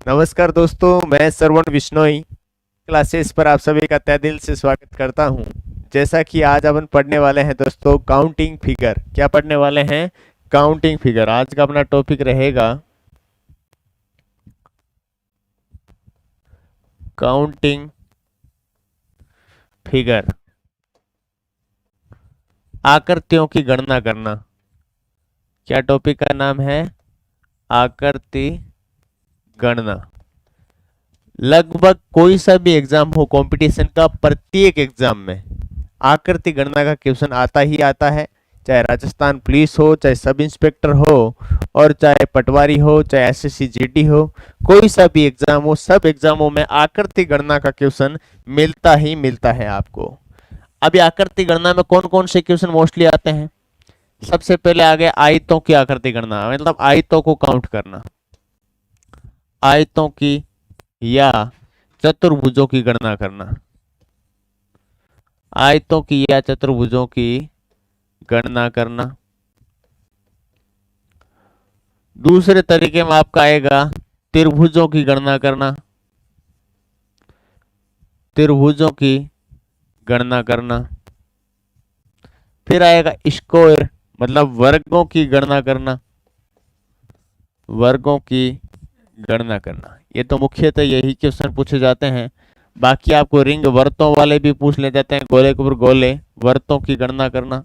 नमस्कार दोस्तों, मैं श्रवण बिश्नोई क्लासेस पर आप सभी का तहे दिल से स्वागत करता हूं। जैसा कि आज अपन पढ़ने वाले हैं दोस्तों काउंटिंग फिगर। क्या पढ़ने वाले हैं? Counting figure. आज का अपना टॉपिक रहेगा काउंटिंग फिगर, आकृतियों की गणना करना। क्या टॉपिक का नाम है? आकृति गणना। लगभग कोई सा भी एग्जाम हो कंपटीशन का, प्रत्येक एग्जाम में आकृति गणना का क्वेश्चन आता ही आता है। चाहे राजस्थान पुलिस हो, चाहे सब इंस्पेक्टर हो, और चाहे पटवारी हो, चाहे एसएससी जीडी हो, कोई सा भी एग्जाम हो, सब एग्जामों में आकृति गणना का क्वेश्चन मिलता ही मिलता है आपको। अभी आकृति गणना में कौन कौन से क्वेश्चन मोस्टली आते हैं? सबसे पहले आ गया आयतों की आकृति गणना, मतलब आयतों को काउंट करना। आयतों की या चतुर्भुजों की गणना करना। आयतों की या चतुर्भुजों की गणना करना। दूसरे तरीके में आपका आएगा त्रिभुजों की गणना करना। त्रिभुजों की गणना करना। फिर आएगा स्क्वायर, मतलब वर्गों की गणना करना। वर्गों की गणना करना। ये तो मुख्यतः यही क्वेश्चन पूछे जाते हैं। बाकी आपको रिंग वर्तों वाले भी पूछ ले जाते हैं, गोले के ऊपर गोले वर्तों की गणना करना।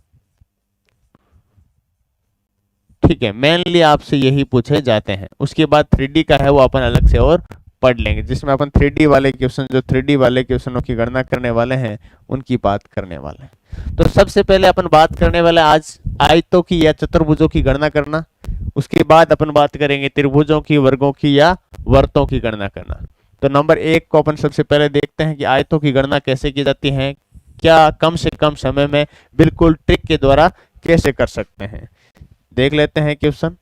ठीक है, मेनली आपसे यही पूछे जाते हैं। उसके बाद 3D का है, वो अपन अलग से और पढ़ लेंगे, जिसमें अपन 3D वाले क्वेश्चन, जो 3D वाले क्वेश्चनों की गणना करने वाले हैं, उनकी बात करने वाले हैं। तो सबसे पहले अपन बात करने वाले आज आयतों की या चतुर्भुजों की गणना करना। उसके बाद अपन बात करेंगे त्रिभुजों की, वर्गों की या वर्तों की गणना करना। तो नंबर 1 को अपन सबसे पहले देखते हैं कि आयतों की गणना कैसे की जाती है, क्या कम से कम समय में बिल्कुल ट्रिक के द्वारा कैसे कर सकते हैं। देख लेते हैं क्वेश्चन।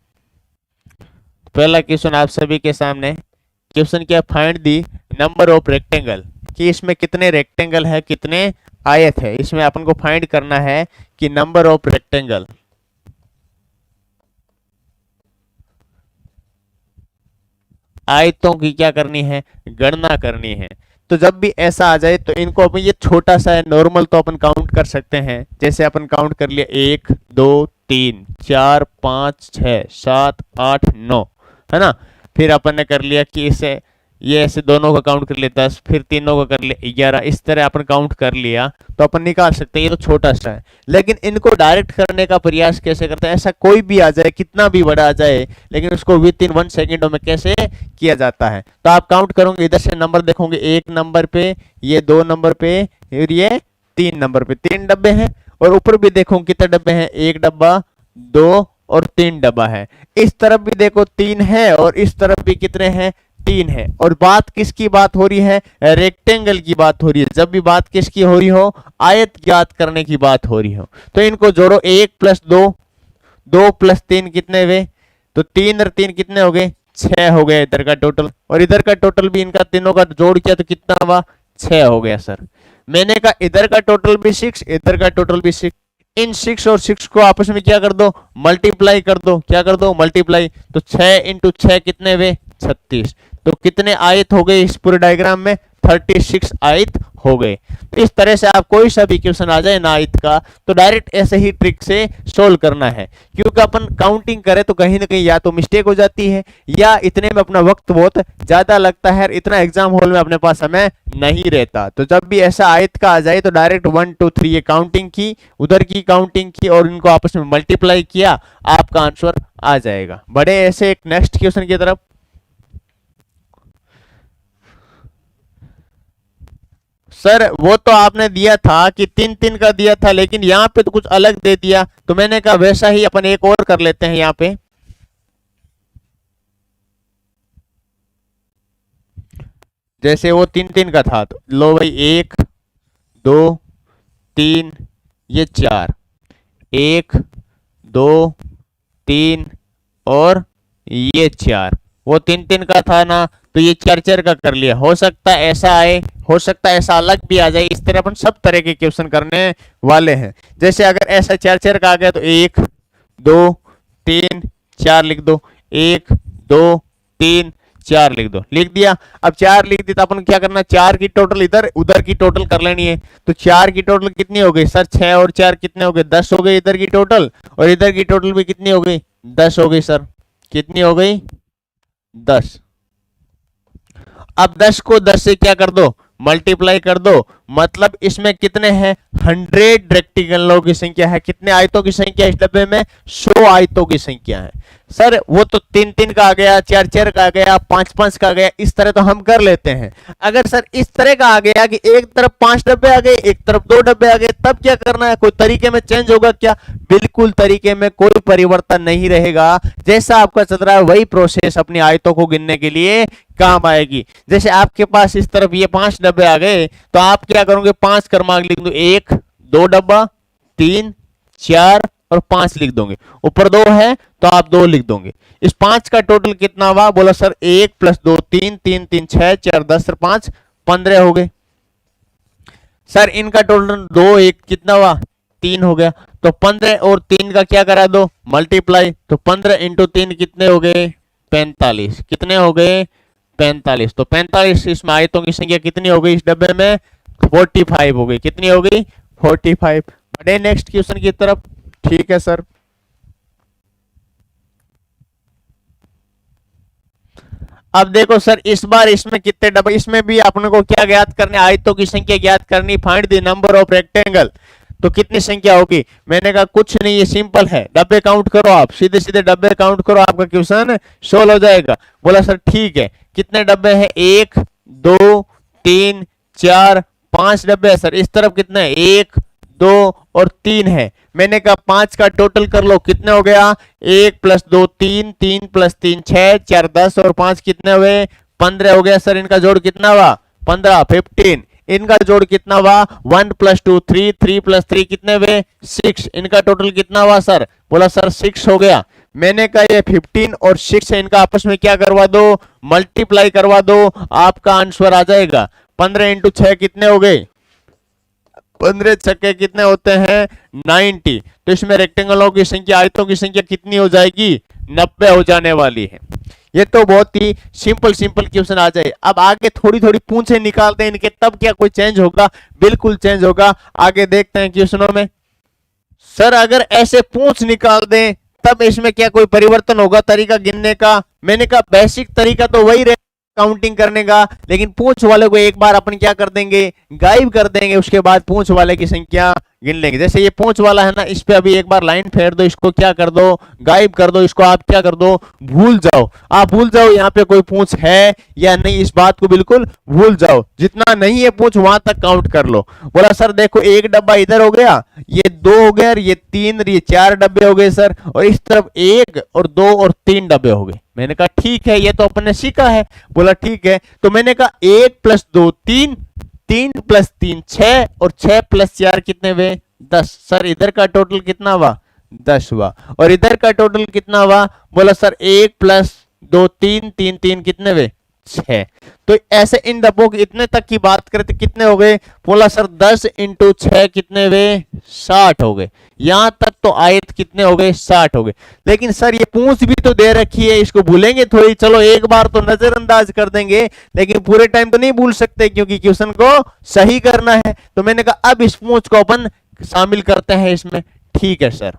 पहला क्वेश्चन आप सभी के सामने। क्वेश्चन क्या? Find the number of rectangle, कि इसमें कितने रेक्टेंगल है, कितने आयत है। इसमें अपन को फाइंड करना है कि नंबर ऑफ रेक्टेंगल, आयतों की क्या करनी है? गणना करनी है। तो जब भी ऐसा आ जाए तो इनको अपन, ये छोटा सा है नॉर्मल, तो अपन काउंट कर सकते हैं। जैसे अपन काउंट कर लिया 1 2 3 4 5 6 7 8 9, है ना। फिर अपन ने कर लिया कि इसे, ये ऐसे दोनों का काउंट कर लिया 10, फिर तीनों का कर लिया 11, इस तरह अपन काउंट कर लिया तो अपन निकाल सकते हैं। ये तो छोटा सा है, लेकिन इनको डायरेक्ट करने का प्रयास कैसे करते हैं? ऐसा कोई भी आ जाए, कितना भी बड़ा आ जाए, लेकिन उसको विद इन 1 सेकेंडों में कैसे किया जाता है। तो आप काउंट करोगे, इधर से नंबर देखोगे, 1 नंबर पे, ये 2 नंबर पे, और ये 3 नंबर पे। 3 डब्बे हैं। और ऊपर भी देखो कितने डब्बे हैं, 1 डब्बा, 2 और 3 डब्बा है। इस तरफ भी देखो 3 है, और इस तरफ भी कितने हैं? 3 है। और बात किसकी बात हो रही है? रेक्टेंगल की बात हो रही है। जब भी बात किसकी हो रही हो? आयत ज्ञात करने की बात हो रही हो। तो इनको जोड़ो, 1 + 2, 2 + 3 कितने हुए? तो 3 और 3 कितने हो गए? 6 हो गए इधर का टोटल। और इधर का टोटल भी इनका तीनों का जोड़ किया तो कितना हुआ? 6 हो गया सर। मैंने कहा इधर का टोटल भी 6, इधर का टोटल भी 6। इन 6 और 6 को आपस में क्या कर दो? मल्टीप्लाई कर दो। क्या कर दो? मल्टीप्लाई। तो 6 × 6 कितने हुए? 36। तो कितने आयत हो गए इस पूरे डायग्राम में? 36 आयत हो गए। तो इस तरह से आप कोई सा भी क्वेश्चन आ जाए ना आयत का, तो डायरेक्ट ऐसे ही ट्रिक से सोल्व करना है। क्योंकि अपन काउंटिंग करें तो कहीं ना कहीं या तो मिस्टेक हो जाती है, या इतने में अपना वक्त बहुत ज्यादा लगता है, इतना एग्जाम हॉल में अपने पास समय नहीं रहता। तो जब भी ऐसा आयत का आ जाए तो डायरेक्ट 1 2 3 ये काउंटिंग की, उधर की काउंटिंग की, और इनको आपस में मल्टीप्लाई किया, आपका आंसर आ जाएगा। बड़े ऐसे एक नेक्स्ट क्वेश्चन की तरफ। सर वो तो आपने दिया था कि 3 3 का दिया था, लेकिन यहाँ पे तो कुछ अलग दे दिया, तो मैंने कहा वैसा ही अपन एक और कर लेते हैं यहाँ पे। जैसे वो 3 3 का था, तो लो भाई 1 2 3, ये 4, 1 2 3 और ये 4। वो 3 3 का था ना, तो ये 4 4 का कर लिया। हो सकता है ऐसा आए, हो सकता है ऐसा अलग भी आ जाए। इस तरह अपन सब तरह के क्वेश्चन करने वाले हैं। जैसे अगर ऐसा 4 4 का आ गया तो 1 2 3 4 लिख दो, 1 2 3 4 लिख दो, लिख दिया। अब 4 लिख दी तो अपन क्या करना, 4 की टोटल इधर उधर की टोटल कर लेनी है। तो 4 की टोटल कितनी हो गई सर, 6 और 4 कितने हो गए, 10 हो गई इधर की टोटल, और इधर की टोटल भी कितनी हो गई, 10 हो गई सर। कितनी हो गई, 10। अब 10 को 10 से क्या कर दो, मल्टीप्लाई कर दो। मतलब इसमें कितने हैं, 100 रेक्टेंगलों की संख्या है। कितने आयतों की संख्या इस डब्बे में, 100 आयतों की संख्या है। सर वो तो 3-3 का आ गया, 4-4 का आ गया, 5-5 का आ गया, इस तरह तो हम कर लेते हैं। अगर सर इस तरह का आ गया कि एक तरफ 5 डब्बे आ गए, एक तरफ 2 डब्बे आ गए, तब क्या करना है, कोई तरीके में चेंज होगा क्या, बिल्कुल तरीके में कोई परिवर्तन नहीं रहेगा। जैसा आपका चल रहा है वही प्रोसेस अपनी आयतों को गिनने के लिए काम आएगी। जैसे आपके पास इस तरफ ये 5 डब्बे आ गए, तो आप क्या करोगे, 5 क्रमांक लिख दो, 1 2 डब्बा, 3 4 और 5 लिख दोगे। ऊपर 2 है तो आप 2 लिख दोगे। इस 5 का टोटल कितना हुआ, बोला सर 1 + 2 3, 3 3 6, 4 10 और 5 15 हो गए। सर इनका टोटल 2 1 कितना हुआ, 3 हो गया। तो 15 और 3 का क्या करा दो, मल्टीप्लाई। तो 15 × 3 कितने हो गए, 45। कितने हो गए, 45। तो 45 इसमें आयतों की संख्या कितनी हो गई इस डब्बे में, 45 हो गई। कितनी हो गई, 45। बढ़े नेक्स्ट क्वेश्चन की तरफ। ठीक है सर। अब देखो सर इस बार इसमें कितने डब्बे, इसमें भी अपने को क्या ज्ञात करने, आयतों की संख्या ज्ञात करनी। Find the number of rectangle. तो कितनी संख्या होगी, मैंने कहा कुछ नहीं, ये सिंपल है, डब्बे काउंट करो आप, सीधे सीधे डब्बे काउंट करो, आपका क्वेश्चन सोल्व हो जाएगा। बोला सर ठीक है, कितने डब्बे हैं, 1 2 3 4 5 डब्बे है सर। इस तरफ कितने हैं, 1 2 और 3 है। मैंने कहा 5 का टोटल कर लो, कितने हो गया, 1 + 2 3, 3 + 3 6, 4 10 और 5 कितने हुए, 15 हो गया। सर इनका जोड़ कितना हुआ, 15 15। इनका जोड़ कितना हुआ, 1 + 2 3, 3 + 3 कितने हुए, 6। इनका टोटल कितना हुआ सर, बोला सर 6 हो गया। मैंने कहा ये 15 और 6 है, इनका आपस में क्या करवा दो, मल्टीप्लाई करवा दो, आपका आंसर आ जाएगा। 15 × 6 कितने हो गए, 15 छक्के कितने होते हैं, 90। तो इसमें रेक्टेंगलों की संख्या, आयतों की संख्या कितनी हो जाएगी, 90 हो जाने वाली है। ये तो बहुत ही सिंपल क्वेश्चन आ जाए। अब आगे थोड़ी थोड़ी पूंछे निकालते हैं इनके, तब क्या कोई चेंज होगा, बिल्कुल चेंज होगा। आगे देखते हैं क्वेश्चनों में। सर अगर ऐसे पूंछ निकाल दें तब इसमें क्या कोई परिवर्तन होगा तरीका गिनने का। मैंने कहा बेसिक तरीका तो वही रहे काउंटिंग करने का, लेकिन पूंछ वाले को एक बार अपन क्या कर देंगे, गायब कर देंगे, उसके बाद पूंछ वाले की संख्या गिन लेंगे। जैसे ये पूंछ वाला है ना, इस पे अभी एक बार लाइन फेर दो, इसको क्या कर दो, गायब कर दो, इसको आप क्या कर दो, भूल जाओ। आप भूल जाओ यहाँ पे कोई पूंछ है या नहीं, इस बात को बिल्कुल भूल जाओ। जितना नहीं है पूंछ वहां तक काउंट कर लो। बोला सर देखो एक डब्बा इधर हो गया, ये 2 हो गया, ये 3 और ये 4 डब्बे हो गए सर, और इस तरफ 1 और 2 और 3 डब्बे हो गए। मैंने कहा ठीक है, ये तो अपन ने सीखा है। बोला ठीक है। तो मैंने कहा 1 + 2 3, 3 + 3 6 और 6 + 4 कितने हुए, 10। सर इधर का टोटल कितना हुआ, 10 हुआ। और इधर का टोटल कितना हुआ, बोला सर 1 + 2 3 3 3 कितने हुए, 6। तो ऐसे इन डब्बों की इतने तक की बात करें तो कितने हो गए, बोला सर 10 × 6 कितने हुए, 60 हो गए। यहां तक तो आयत कितने हो गए, 60 हो गए। लेकिन सर ये पूंछ भी तो दे रखी है, इसको भूलेंगे थोड़ी, चलो एक बार तो नजरअंदाज कर देंगे, लेकिन पूरे टाइम तो नहीं भूल सकते क्योंकि क्वेश्चन को सही करना है। तो मैंने कहा अब इस पूंछ को अपन शामिल करते हैं इसमें। ठीक है सर।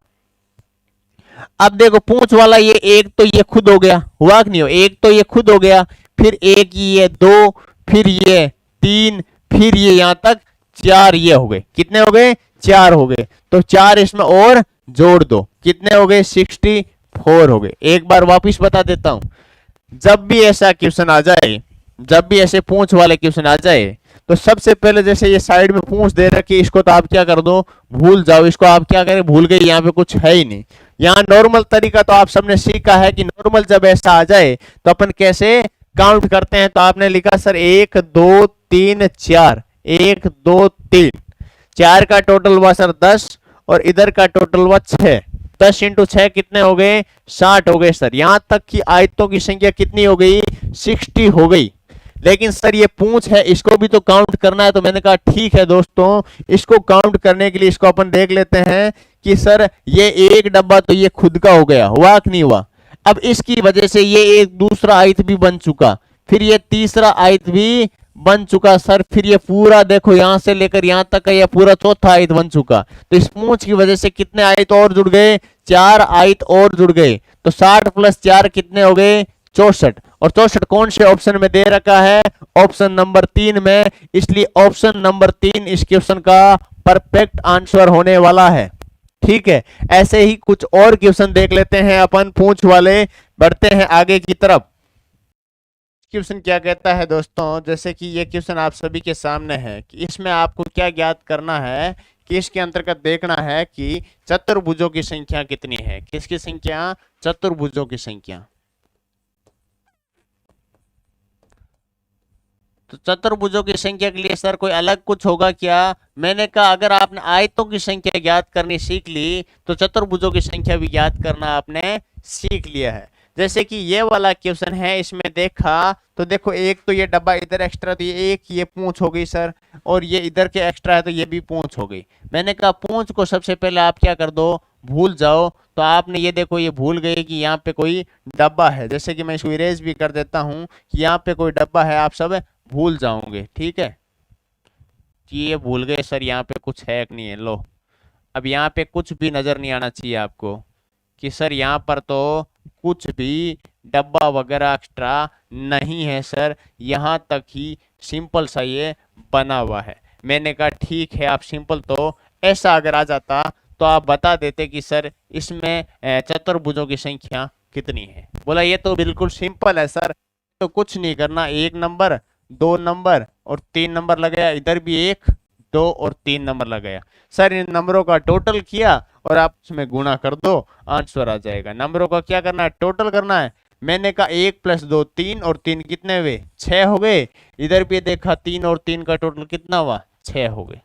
अब देखो पूंछ वाला ये एक तो ये खुद हो गया, हुआ कि नहीं हो, एक तो ये खुद हो गया, फिर एक ये 2, फिर ये 3, फिर ये यहां तक 4 ये हो गए। कितने हो गए, 4 हो गए। तो 4 इसमें और जोड़ दो, कितने हो गए, 64 हो गए। एक बार वापिस बता देता हूं, जब भी ऐसा क्वेश्चन आ जाए, जब भी ऐसे पूंछ वाले क्वेश्चन आ जाए, तो सबसे पहले जैसे ये साइड में पूंछ दे रखी है, इसको तो आप क्या कर दो, भूल जाओ। इसको आप क्या करें, भूल गए, यहाँ पे कुछ है ही नहीं। यहाँ नॉर्मल तरीका तो आप सबने सीखा है कि नॉर्मल जब ऐसा आ जाए तो अपन कैसे काउंट करते हैं। तो आपने लिखा सर 1 2 3 4, 1 2 3, 4 का टोटल हुआ सर 10 और इधर का टोटल हुआ 6। 10 × 6 कितने हो गए, 60 हो गए सर। यहां तक की आयतों की संख्या कितनी हो गई, 60 हो गई। लेकिन सर ये पूंछ है, इसको भी तो काउंट करना है। तो मैंने कहा ठीक है दोस्तों, इसको काउंट करने के लिए इसको अपन देख लेते हैं कि सर ये एक डब्बा तो ये खुद का हो गया, हुआ कि नहीं हुआ। अब इसकी वजह से ये एक दूसरा आयत भी बन चुका। फिर ये तीसरा आयत भी बन चुका सर। फिर ये पूरा देखो यहां से लेकर यहां तक का ये पूरा चौथा आयत बन चुका। तो इस पूंछ की वजह से कितने आयत और जुड़ गए? 4 आयत और जुड़ गए। तो 60 प्लस 4 कितने हो गए? 64। और 64 कौन से ऑप्शन में दे रखा है? ऑप्शन नंबर 3 में। इसलिए ऑप्शन नंबर 3 इस क्वेश्चन का परफेक्ट आंसर होने वाला है। ठीक है, ऐसे ही कुछ और क्वेश्चन देख लेते हैं अपन पूंछ वाले। बढ़ते हैं आगे की तरफ। क्वेश्चन क्या कहता है दोस्तों, जैसे कि ये क्वेश्चन आप सभी के सामने है कि इसमें आपको क्या ज्ञात करना है कि इसके अंतर्गत देखना है कि चतुर्भुजों की संख्या कितनी है। किसकी संख्या? चतुर्भुजों की संख्या। तो चतुर्भुजों की संख्या के लिए सर कोई अलग कुछ होगा क्या? मैंने कहा अगर आपने आयतों की संख्या ज्ञात करनी सीख ली तो चतुर्भुजों की संख्या भी ज्ञात करना आपने सीख लिया है। जैसे कि ये वाला क्वेश्चन है, इसमें देखा तो देखो एक तो ये डब्बा इधर एक्स्ट्रा, तो ये एक ये पूंछ हो गई सर, और ये इधर के एक्स्ट्रा है तो ये भी पूंछ हो गई। मैंने कहा पूंछ को सबसे पहले आप क्या कर दो? भूल जाओ। तो आपने ये देखो ये भूल गए कि यहाँ पे कोई डब्बा है। जैसे कि मैं इसको इरेज भी कर देता हूँ कि यहाँ पे कोई डब्बा है, आप सब भूल जाओगे। ठीक है कि ये भूल गए सर यहाँ पे कुछ है कि नहीं है। लो अब यहाँ पे कुछ भी नजर नहीं आना चाहिए आपको कि सर यहाँ पर तो कुछ भी डब्बा वगैरह एक्स्ट्रा नहीं है सर, यहाँ तक ही सिंपल सा ये बना हुआ है। मैंने कहा ठीक है, आप सिंपल तो ऐसा अगर आ जाता तो आप बता देते कि सर इसमें चतुर्भुजों की संख्या कितनी है। बोला ये तो बिल्कुल सिंपल है सर, तो कुछ नहीं करना, 1 नंबर 2 नंबर और 3 नंबर लगाया, इधर भी 1 2 और 3 नंबर लगाया। सर इन नंबरों का टोटल किया और आप उसमें गुणा कर दो, आंसर आ जाएगा। नंबरों का क्या करना है? टोटल करना है। मैंने कहा 1 + 2 3 और 3 कितने हुए? 6 हो गए। इधर भी देखा 3 और 3 का टोटल कितना हुआ? 6 हो गए।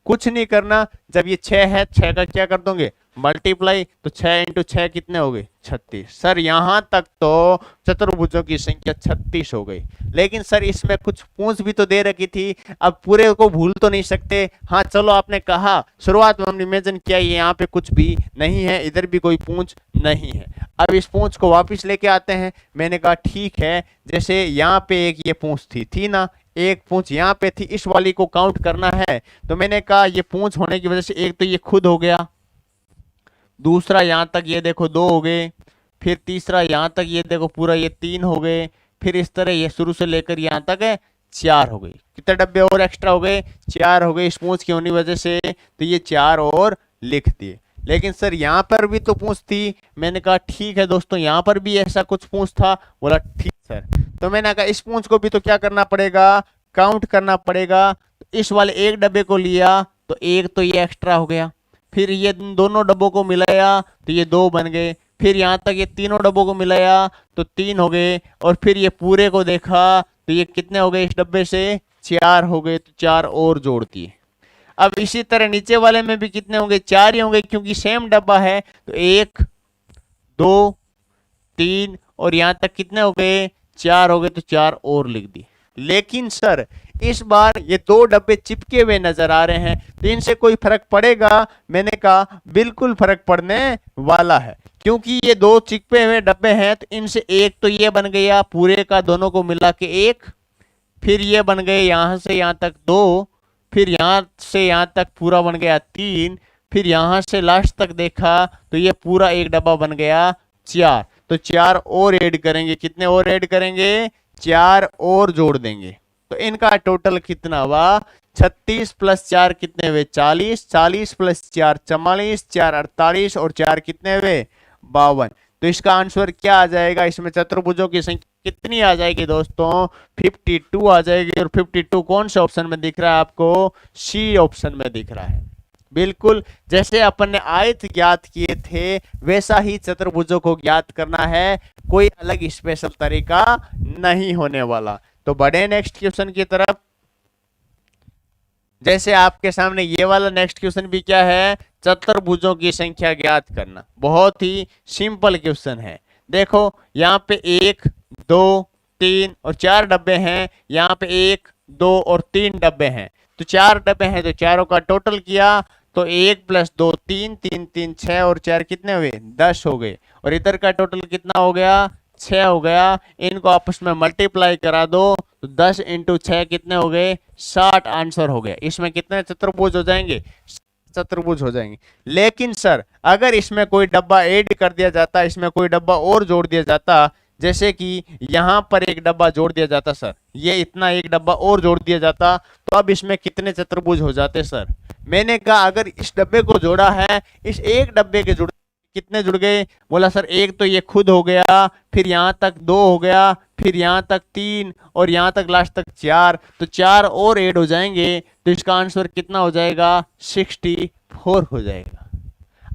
कुछ नहीं करना, जब ये 6 है 6 का क्या कर दोगे? मल्टीप्लाई। तो 6 × 6 कितने हो गए? 36। सर यहां तक तो चतुर्भुजों की संख्या 36 हो गई। लेकिन सर इसमें कुछ पूंछ भी तो दे रखी थी, अब पूरे को भूल तो नहीं सकते। हाँ चलो, आपने कहा शुरुआत में हमने इमेजिन किया ये यहाँ पे कुछ भी नहीं है, इधर भी कोई पूंछ नहीं है। अब इस पूंछ को वापस लेके आते हैं। मैंने कहा ठीक है, जैसे यहाँ पे एक ये पूंछ थी ना, एक पूंछ यहाँ पे थी, इस वाली को काउंट करना है। तो मैंने कहा ये पूंछ होने की वजह से एक तो ये खुद हो गया, दूसरा यहाँ तक ये देखो 2 हो गए, फिर तीसरा यहाँ तक ये देखो पूरा ये 3 हो गए, फिर इस तरह ये शुरू से लेकर यहाँ तक है 4 हो गई। कितने डब्बे और एक्स्ट्रा हो गए? 4 हो गए इस पूंछ की होने की वजह से, तो ये 4 और लिख दिए। लेकिन सर यहाँ पर भी तो पूंछ थी। मैंने कहा ठीक है दोस्तों, यहाँ पर भी ऐसा कुछ पूंछ था। बोला ठीक सर। तो मैंने कहा इस पूंछ को भी तो क्या करना पड़ेगा? काउंट करना पड़ेगा। तो इस वाले एक डब्बे को लिया तो एक तो ये एक्स्ट्रा हो गया, फिर ये दोनों डब्बों को मिलाया तो ये 2 बन गए, फिर यहाँ तक ये तीनों डब्बों को मिलाया तो 3 हो गए, और फिर ये पूरे को देखा तो ये कितने हो गए? इस डब्बे से 4 हो गए, तो 4 और जोड़ दिए। अब इसी तरह नीचे वाले में भी कितने होंगे? 4 ही होंगे, क्योंकि सेम डब्बा है। तो 1 2 3 और यहाँ तक कितने हो गए? 4 हो गए, तो 4 और लिख दिए। लेकिन सर इस बार ये 2 डब्बे चिपके हुए नजर आ रहे हैं, तो इनसे कोई फर्क पड़ेगा? मैंने कहा बिल्कुल फर्क पड़ने वाला है, क्योंकि ये 2 चिपके हुए डब्बे हैं। तो इनसे एक तो ये बन गया पूरे का, दोनों को मिला के 1, फिर ये बन गए यहां से यहां तक 2, फिर यहां से यहां तक पूरा बन गया 3, फिर यहां से लास्ट तक देखा तो ये पूरा एक डब्बा बन गया 4। तो 4 और ऐड करेंगे, कितने और ऐड करेंगे? 4 और जोड़ देंगे, तो इनका टोटल कितना हुआ? 36 + 4 कितने हुए? 40, 40 + 4 44, 4 48 और 4 कितने हुए? 52। तो इसका आंसर क्या आ जाएगा? इसमें चतुर्भुजों की संख्या कितनी आ जाएगी दोस्तों? 52 आ जाएगी। और 52 कौन से ऑप्शन में दिख रहा है आपको? सी ऑप्शन में दिख रहा है। बिल्कुल जैसे अपन ने आयत ज्ञात किए थे वैसा ही चतुर्भुजों को ज्ञात करना है, कोई अलग स्पेशल तरीका नहीं होने वाला। तो बढ़े नेक्स्ट क्वेश्चन की तरफ। जैसे आपके सामने ये वाला नेक्स्ट क्वेश्चन भी क्या है? चतुर्भुजों की संख्या ज्ञात करना। बहुत ही सिंपल क्वेश्चन है। देखो यहाँ पे 1 2 3 और 4 डब्बे हैं, यहाँ पे 1 2 और 3 डब्बे हैं। तो 4 डब्बे हैं, तो चारों का टोटल किया तो 1 + 2 3 3 3 6 और 4 कितने हुए? 10 हो गए। और इधर का टोटल कितना हो गया? 6 हो गया, इनको आपस में मल्टीप्लाई करा दो तो 10 इंटू 6 कितने हो गए, 60 आंसर हो गया। इसमें कितने चतुर्भुज हो जाएंगे, चतुर्भुज हो जाएंगे। लेकिन सर अगर इसमें कोई डब्बा ऐड कर दिया जाता, इसमें कोई डब्बा और जोड़ दिया जाता, जैसे कि यहां पर एक डब्बा जोड़ दिया जाता सर, ये इतना एक डब्बा और जोड़ दिया जाता, तो अब इसमें कितने चतुर्भुज हो जाते सर। मैंने कहा अगर इस डब्बे को जोड़ा है, इस एक डब्बे के जुड़ कितने जुड़ गए, बोला सर एक तो ये खुद हो गया, फिर यहां तक 2 हो गया, फिर यहां तक 3 और यहां तक लास्ट तक 4, तो 4 और ऐड हो जाएंगे, तो इसका आंसर कितना हो जाएगा, 64 हो जाएगा।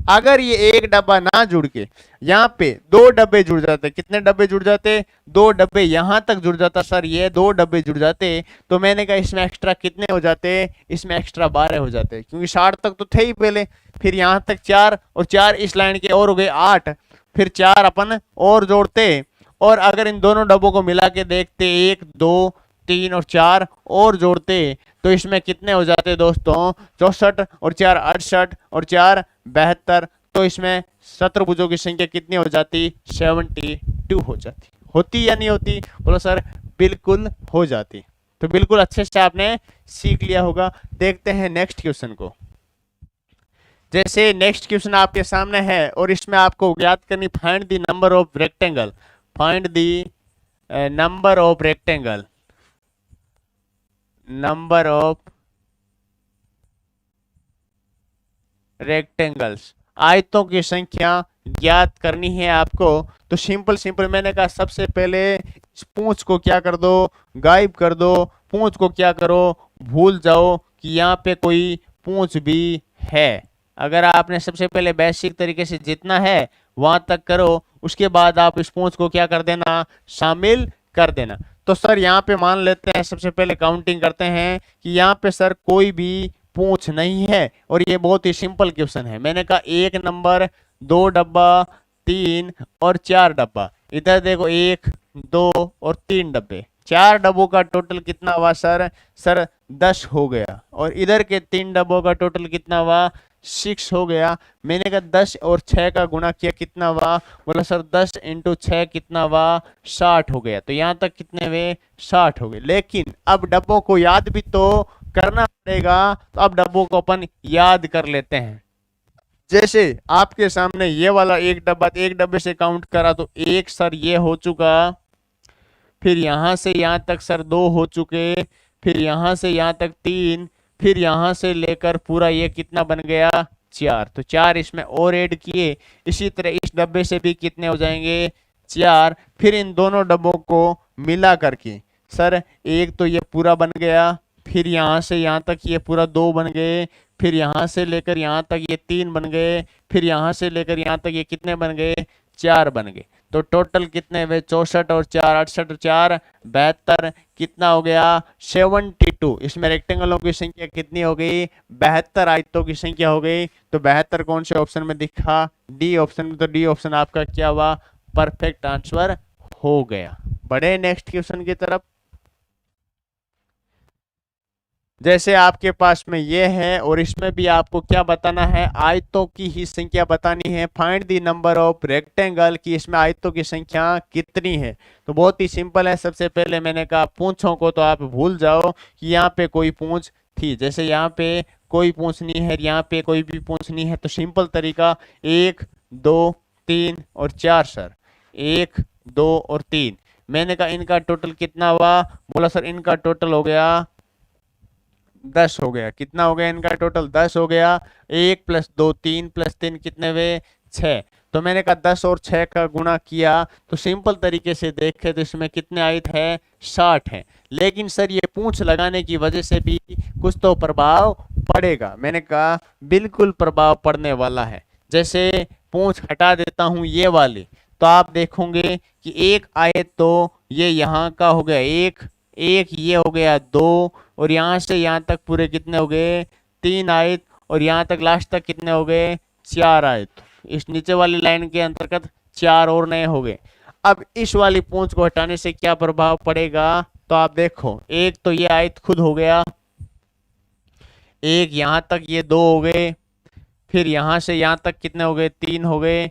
अगर ये एक डब्बा ना जुड़ के यहाँ पे 2 डब्बे जुड़ जाते, कितने डब्बे जुड़ जाते, 2 डब्बे यहां तक जुड़ जाता सर, ये 2 डब्बे जुड़ जाते, तो मैंने कहा इसमें एक्स्ट्रा कितने हो जाते, इसमें एक्स्ट्रा 12 हो जाते, क्योंकि 60 तक तो थे ही पहले, फिर यहां तक 4 और 4 इस लाइन के और हो गए 8, फिर 4 अपन और जोड़ते, और अगर इन दोनों डब्बों को मिला के देखते 1 2 3 और 4 और जोड़ते, तो इसमें कितने हो जाते दोस्तों, 64 और 4 68 और 4 72, तो इसमें चतुर्भुजों की संख्या कितनी हो जाती, 72 हो जाती। होती या नहीं होती, बोलो सर बिल्कुल हो जाती। तो बिल्कुल अच्छे से आपने सीख लिया होगा। देखते हैं नेक्स्ट क्वेश्चन को। जैसे नेक्स्ट क्वेश्चन आपके सामने है और इसमें आपको ज्ञात करनी, find the number of rectangle, find the number of rectangle, number of rectangles, आयतों की संख्या ज्ञात करनी है आपको। तो सिंपल मैंने कहा सबसे पहले इस पूंछ को क्या कर दो, गायब कर दो, पूंछ को क्या करो, भूल जाओ कि यहाँ पे कोई पूंछ भी है। अगर आपने सबसे पहले बेसिक तरीके से जितना है वहां तक करो, उसके बाद आप इस पूंछ को क्या कर देना, शामिल कर देना। तो सर यहाँ पे मान लेते हैं, सबसे पहले काउंटिंग करते हैं कि यहाँ पे सर कोई भी पूंछ नहीं है, और ये बहुत ही सिंपल क्वेश्चन है। मैंने कहा 1 नंबर, 2 डब्बा, 3 और 4 डब्बा, इधर देखो 1 2 और 3 डब्बे, 4 डब्बों का टोटल कितना हुआ सर, सर 10 हो गया, और इधर के 3 डब्बों का टोटल कितना हुआ, 6 हो गया। मैंने कहा 10 और 6 का गुणा किया कितना हुआ, बोला सर 10 इंटू 6 कितना हुआ, 60 हो गया। तो यहां तक कितने हुए, 60 हो गए। लेकिन अब डब्बों को याद भी तो करना पड़ेगा, तो अब डब्बों को अपन याद कर लेते हैं। जैसे आपके सामने ये वाला एक डब्बा, एक डब्बे से काउंट करा तो एक सर ये हो चुका, फिर यहां से यहां तक सर 2 हो चुके, फिर यहां से यहां तक 3, फिर यहां से लेकर पूरा ये कितना बन गया, 4, तो 4 इसमें और ऐड किए। इसी तरह इस डब्बे से भी कितने हो जाएंगे, 4, फिर इन दोनों डब्बों को मिला करके सर एक तो ये पूरा बन गया, फिर यहां से यहां तक ये पूरा 2 बन गए, फिर यहां से लेकर यहां तक ये 3 बन गए, फिर यहां से लेकर यहां तक ये कितने बन गए, 4 बन गए। तो टोटल कितने हुए, 64 और 4 68 और 4 72, कितना हो गया, 72। इसमें रेक्टेंगलों की संख्या कितनी हो गई, 72 आयतों की संख्या हो गई। तो 72 कौन से ऑप्शन में दिखा, डी ऑप्शन में। तो डी ऑप्शन आपका क्या हुआ, परफेक्ट आंसर हो गया। बढ़े नेक्स्ट क्वेश्चन की तरफ। जैसे आपके पास में ये है और इसमें भी आपको क्या बताना है, आयतों की ही संख्या बतानी है। Find the number of rectangle, की इसमें आयतों की संख्या कितनी है। तो बहुत ही सिंपल है। सबसे पहले मैंने कहा पूंछों को तो आप भूल जाओ कि यहाँ पे कोई पूंछ थी, जैसे यहाँ पे कोई पूंछ नहीं है, यहाँ पे कोई भी पूंछ नहीं है। तो सिंपल तरीका 1 2 3 और 4 सर, 1 2 और 3। मैंने कहा इनका टोटल कितना हुआ, बोला सर इनका टोटल हो गया 10 हो गया। कितना हो गया इनका टोटल, 10 हो गया। 1 + 2 3 + 3 कितने हुए, 6। तो मैंने कहा 10 और 6 का गुणा किया, तो सिंपल तरीके से देखें तो इसमें कितने आयत है, 60 है। लेकिन सर ये पूंछ लगाने की वजह से भी कुछ तो प्रभाव पड़ेगा। मैंने कहा बिल्कुल प्रभाव पड़ने वाला है। जैसे पूंछ हटा देता हूं ये वाली, तो आप देखोगे कि एक आयत तो ये यहाँ का हो गया, एक ये हो गया 2, और यहाँ से यहाँ तक पूरे कितने हो गए, 3 आयत, और यहाँ तक लास्ट तक कितने हो गए, 4 आयत। इस नीचे वाली लाइन के अंतर्गत 4 और नए हो गए। अब इस वाली पूंछ को हटाने से क्या प्रभाव पड़ेगा, तो आप देखो एक तो ये आयत खुद हो गया, एक यहाँ तक ये 2 हो गए, फिर यहाँ से यहाँ तक कितने हो गए, 3 हो गए,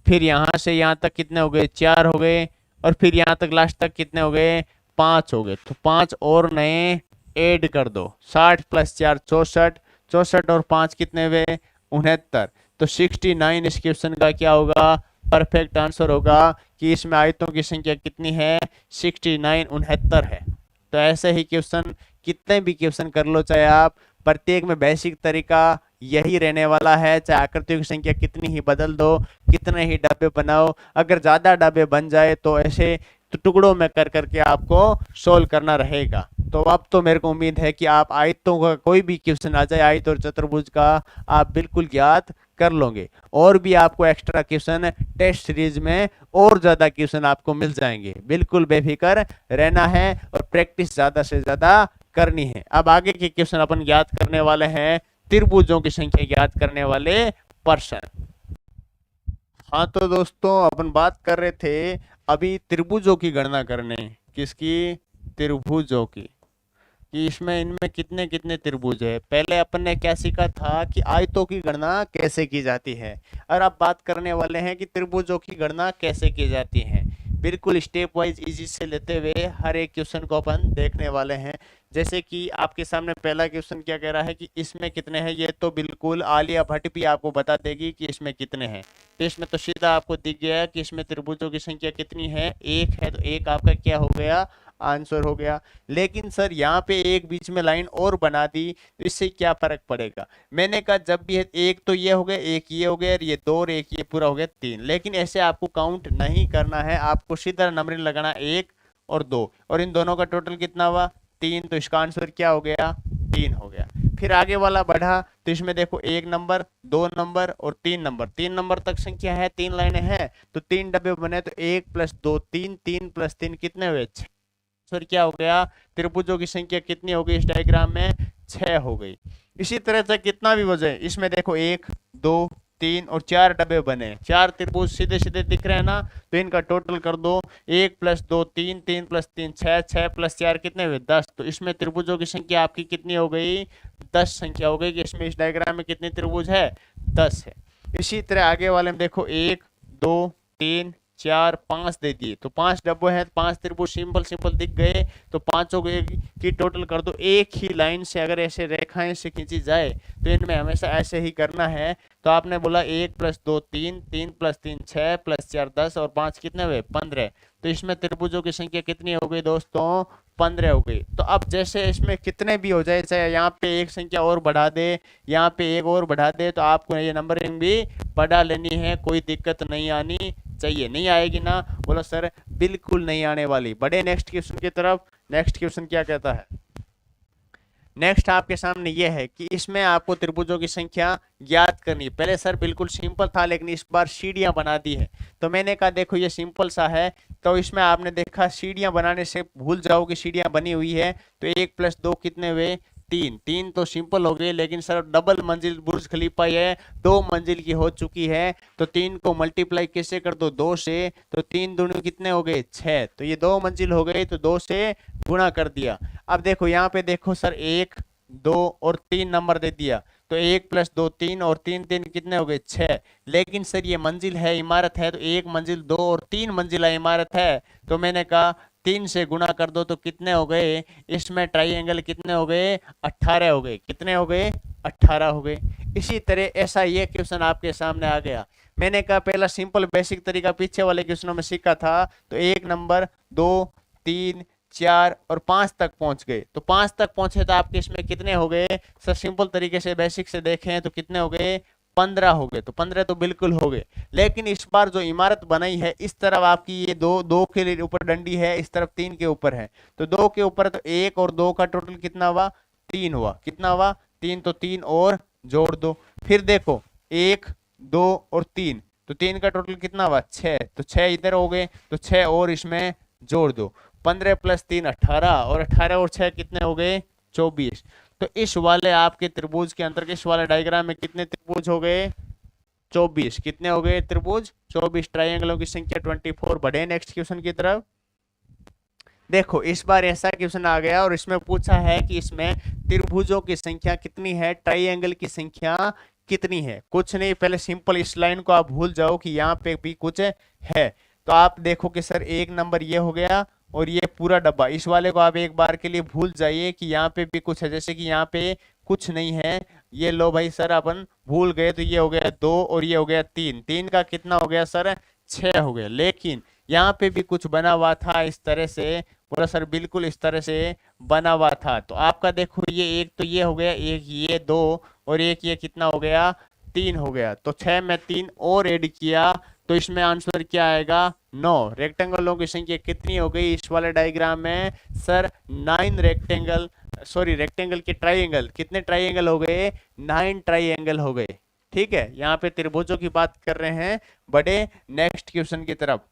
फिर यहाँ से यहाँ तक कितने हो गए, 4 हो गए, और फिर यहाँ तक लास्ट तक कितने हो गए, 5 हो गए। तो 5 और नए ऐड कर दो, 60 + 4 64, 64 और 5 कितने हुए, 69। तो 69 इस क्वेश्चन का क्या होगा, परफेक्ट आंसर होगा कि इसमें आयतों की संख्या कितनी है, 69 69 है। तो ऐसे ही क्वेश्चन कितने भी क्वेश्चन कर लो, चाहे आप प्रत्येक में बेसिक तरीका यही रहने वाला है, चाहे आकृतियों की संख्या कितनी ही बदल दो, कितने ही डब्बे बनाओ, अगर ज्यादा डब्बे बन जाए तो ऐसे तो टुकड़ों में कर करके आपको सोल्व करना रहेगा। तो अब तो मेरे को उम्मीद है कि आप आयतों का कोई भी क्वेश्चन आ जाए, आयत और चतुर्भुज का, आप बिल्कुल ज्ञात कर लोगे। और भी आपको एक्स्ट्रा क्वेश्चन टेस्ट सीरीज में और ज्यादा क्वेश्चन आपको मिल जाएंगे, बिल्कुल बेफिक्र रहना है और प्रैक्टिस ज्यादा से ज्यादा करनी है। अब आगे के क्वेश्चन अपन ज्ञात करने वाले हैं, त्रिभुजों की संख्या ज्ञात करने वाले प्रश्न। हाँ तो दोस्तों अपन बात कर रहे थे अभी त्रिभुजों की गणना करने, किसकी, त्रिभुजों की, कि इसमें इनमें कितने कितने त्रिभुज है। पहले अपन ने क्या सीखा था कि आयतों की गणना कैसे की जाती है, और अब बात करने वाले हैं कि त्रिभुजों की गणना कैसे की जाती है। बिल्कुल स्टेप वाइज इजी से लेते हुए हर एक क्वेश्चन को अपन देखने वाले हैं। जैसे कि आपके सामने पहला क्वेश्चन क्या कह रहा है कि इसमें कितने हैं, ये तो बिल्कुल आलिया भट्ट भी आपको बता देगी कि इसमें कितने हैं। तो इसमें तो सीधा आपको दिख गया कि इसमें त्रिभुजों की संख्या कितनी है, एक है। तो एक आपका क्या हो गया, आंसर हो गया। लेकिन सर यहाँ पे एक बीच में लाइन और बना दी तो इससे क्या फर्क पड़ेगा। मैंने कहा जब भी है एक तो ये हो गया, एक ये हो गया, ये 2 और एक ये पूरा हो गया 3। लेकिन ऐसे आपको काउंट नहीं करना है, आपको सीधा नंबरिंग लगाना 1 और 2, और इन दोनों का टोटल कितना हुआ, 3। तो इसका आंसर क्या हो गया, 3 हो गया। फिर आगे वाला बढ़ा तो इसमें देखो 1 नंबर, 2 नंबर और 3 नंबर, 3 नंबर तक संख्या है, 3 लाइनें हैं, तो 3 डब्बे बने। तो 1 + 2 3, 3 + 3 कितने हुए, 6। सर क्या हो गया, त्रिभुजों की संख्या कितनी हो गई इस डायग्राम में, 6 हो गई। इसी तरह से कितना भी वजह, इसमें देखो 1 2 3 और 4 डब्बे बने, 4 त्रिभुज सीधे सीधे दिख रहे हैं ना। तो इनका टोटल कर दो, 1 + 2 3, 3 + 3 6, 6 + 4 कितने हुए, 10। तो इसमें त्रिभुजों की संख्या आपकी कितनी हो गई, 10 संख्या हो गई कि इसमें इस डायग्राम में कितने त्रिभुज है, 10 है। इसी तरह आगे वाले में देखो 1 2 3 4 5 दे दिए, तो 5 डब्बे हैं, 5 त्रिभुज सिंपल सिंपल दिख गए। तो पांचों की टोटल कर दो। एक ही लाइन से अगर ऐसे रेखाएं से खींची जाए तो इनमें हमेशा ऐसे ही करना है। तो आपने बोला 1 + 2 3, 3 + 3 6 + 4 10 और 5 कितने हुए, 15। तो इसमें त्रिभुजों की संख्या कितनी हो गई दोस्तों, 15 हो गई। तो अब जैसे इसमें कितने भी हो जाए, चाहे यहाँ पे एक संख्या और बढ़ा दे, यहाँ पे एक और बढ़ा दे, तो आपको ये नंबरिंग भी बढ़ा लेनी है, कोई दिक्कत नहीं आनी चाहिए। नहीं आएगी ना, बोलो सर बिल्कुल नहीं आने वाली। बड़े नेक्स्ट क्वेश्चन की तरफ। नेक्स्ट क्वेश्चन क्या कहता है, नेक्स्ट आपके सामने ये है कि इसमें आपको त्रिभुजों की संख्या ज्ञात करनी है। पहले सर बिल्कुल सिंपल था, लेकिन इस बार सीढ़ियां बना दी है। तो मैंने कहा देखो ये सिंपल सा है, तो इसमें आपने देखा सीढ़ियां बनाने से भूल जाओ कि सीढ़ियां बनी हुई है। तो 1 + 2 कितने हुए, 3। 3 तो सिंपल हो गए, लेकिन सर डबल मंजिल बुर्ज खलीफा है, 2 मंजिल की हो चुकी है। तो 3 को मल्टीप्लाई कैसे कर दो, 2 से। तो 3 दूनी कितने हो गए, 6। तो ये 2 मंजिल हो गई, तो 2 से गुणा कर दिया। अब देखो यहाँ पे देखो सर 1 2 और 3 नंबर दे दिया। तो 1 + 2 3 और 3 3 कितने हो गए, 6। लेकिन सर ये मंजिल है, इमारत है, तो 1 मंजिल 2 और 3 मंजिला इमारत है। तो मैंने कहा 3 से गुणा कर दो, तो कितने हो गए, इसमें ट्राइंगल कितने हो गए, 18 हो गए। कितने हो गए, 18 हो गए। इसी तरह ऐसा ये क्वेश्चन आपके सामने आ गया। मैंने कहा पहला सिंपल बेसिक तरीका पीछे वाले क्वेश्चनों में सीखा था। तो 1 नंबर 2 3 4 और 5 तक पहुंच गए। तो 5 तक पहुंचे तो आपके इसमें कितने हो गए, सर सिंपल तरीके से बेसिक से देखें तो कितने हो गए, 15 हो गए। तो 15 तो बिल्कुल हो गए। लेकिन इस बार जो इमारत बनाई है, इस तरफ आपकी ये दो के ऊपर डंडी है, इस तरफ 3 के ऊपर है। तो 2 के ऊपर, तो 1 और 2 का टोटल कितना हुआ, 3 हुआ। कितना हुआ, 3। तो 3 और जोड़ दो। फिर देखो 1 2 और 3, तो 3 का टोटल कितना हुआ, 6। तो 6 इधर हो गए, तो 6 और इसमें जोड़ दो। 15 + 3 18 और 18 और 6 कितने हो गए, 24। तो इस वाले आपके त्रिभुज के अंतर्गत, इस वाले डायग्राम में कितने त्रिभुज हो गए, 24। कितने हो गए त्रिभुज, 24। ट्राइंगलों की संख्या 24। बढ़े नेक्स्ट क्वेश्चन की तरफ। देखो इस बार ऐसा क्वेश्चन आ गया और इसमें पूछा है कि इसमें त्रिभुजों की संख्या कितनी है, ट्राइंगल की संख्या कितनी है। कुछ नहीं, पहले सिंपल इस लाइन को आप भूल जाओ कि यहाँ पे भी कुछ है। तो आप देखो कि सर एक नंबर ये हो गया और ये पूरा डब्बा, इस वाले को आप एक बार के लिए भूल जाइए कि यहाँ पे भी कुछ है, जैसे कि यहाँ पे कुछ नहीं है। ये लो भाई सर अपन भूल गए, तो ये हो गया 2 और ये हो गया 3, 3 का कितना हो गया सर 6 हो गया। लेकिन यहाँ पे भी कुछ बना हुआ था इस तरह से, बोला सर बिल्कुल इस तरह से बना हुआ था। तो आपका देखो ये एक तो ये हो गया, एक ये 2 और एक ये कितना हो गया 3 हो गया। तो 6 में 3 और ऐड किया तो इसमें आंसर क्या आएगा 9। रेक्टेंगलों की संख्या कितनी हो गई इस वाले डायग्राम में सर 9 रेक्टेंगल, सॉरी रेक्टेंगल के ट्राइंगल, कितने ट्राइंगल हो गए 9 ट्राइंगल हो गए। ठीक है, यहाँ पे त्रिभुजों की बात कर रहे हैं बड़े। नेक्स्ट क्वेश्चन की तरफ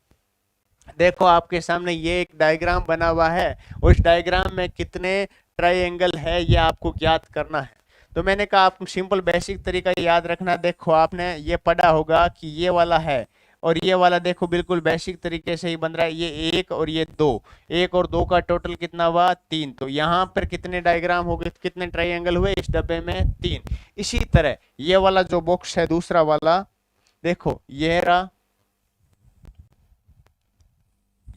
देखो, आपके सामने ये एक डायग्राम बना हुआ है, उस डायग्राम में कितने ट्राइंगल है ये आपको ज्ञात करना है। तो मैंने कहा आप सिंपल बेसिक तरीका याद रखना। देखो आपने ये पढ़ा होगा कि ये वाला है और ये वाला देखो बिल्कुल बेसिक तरीके से ही बन रहा है, ये 1 और ये 2, 1 और 2 का टोटल कितना हुआ 3। तो यहाँ पर कितने डायग्राम हो गए, कितने ट्राइंगल हुए इस डब्बे में 3। इसी तरह ये वाला जो बॉक्स है दूसरा वाला, देखो ये रहा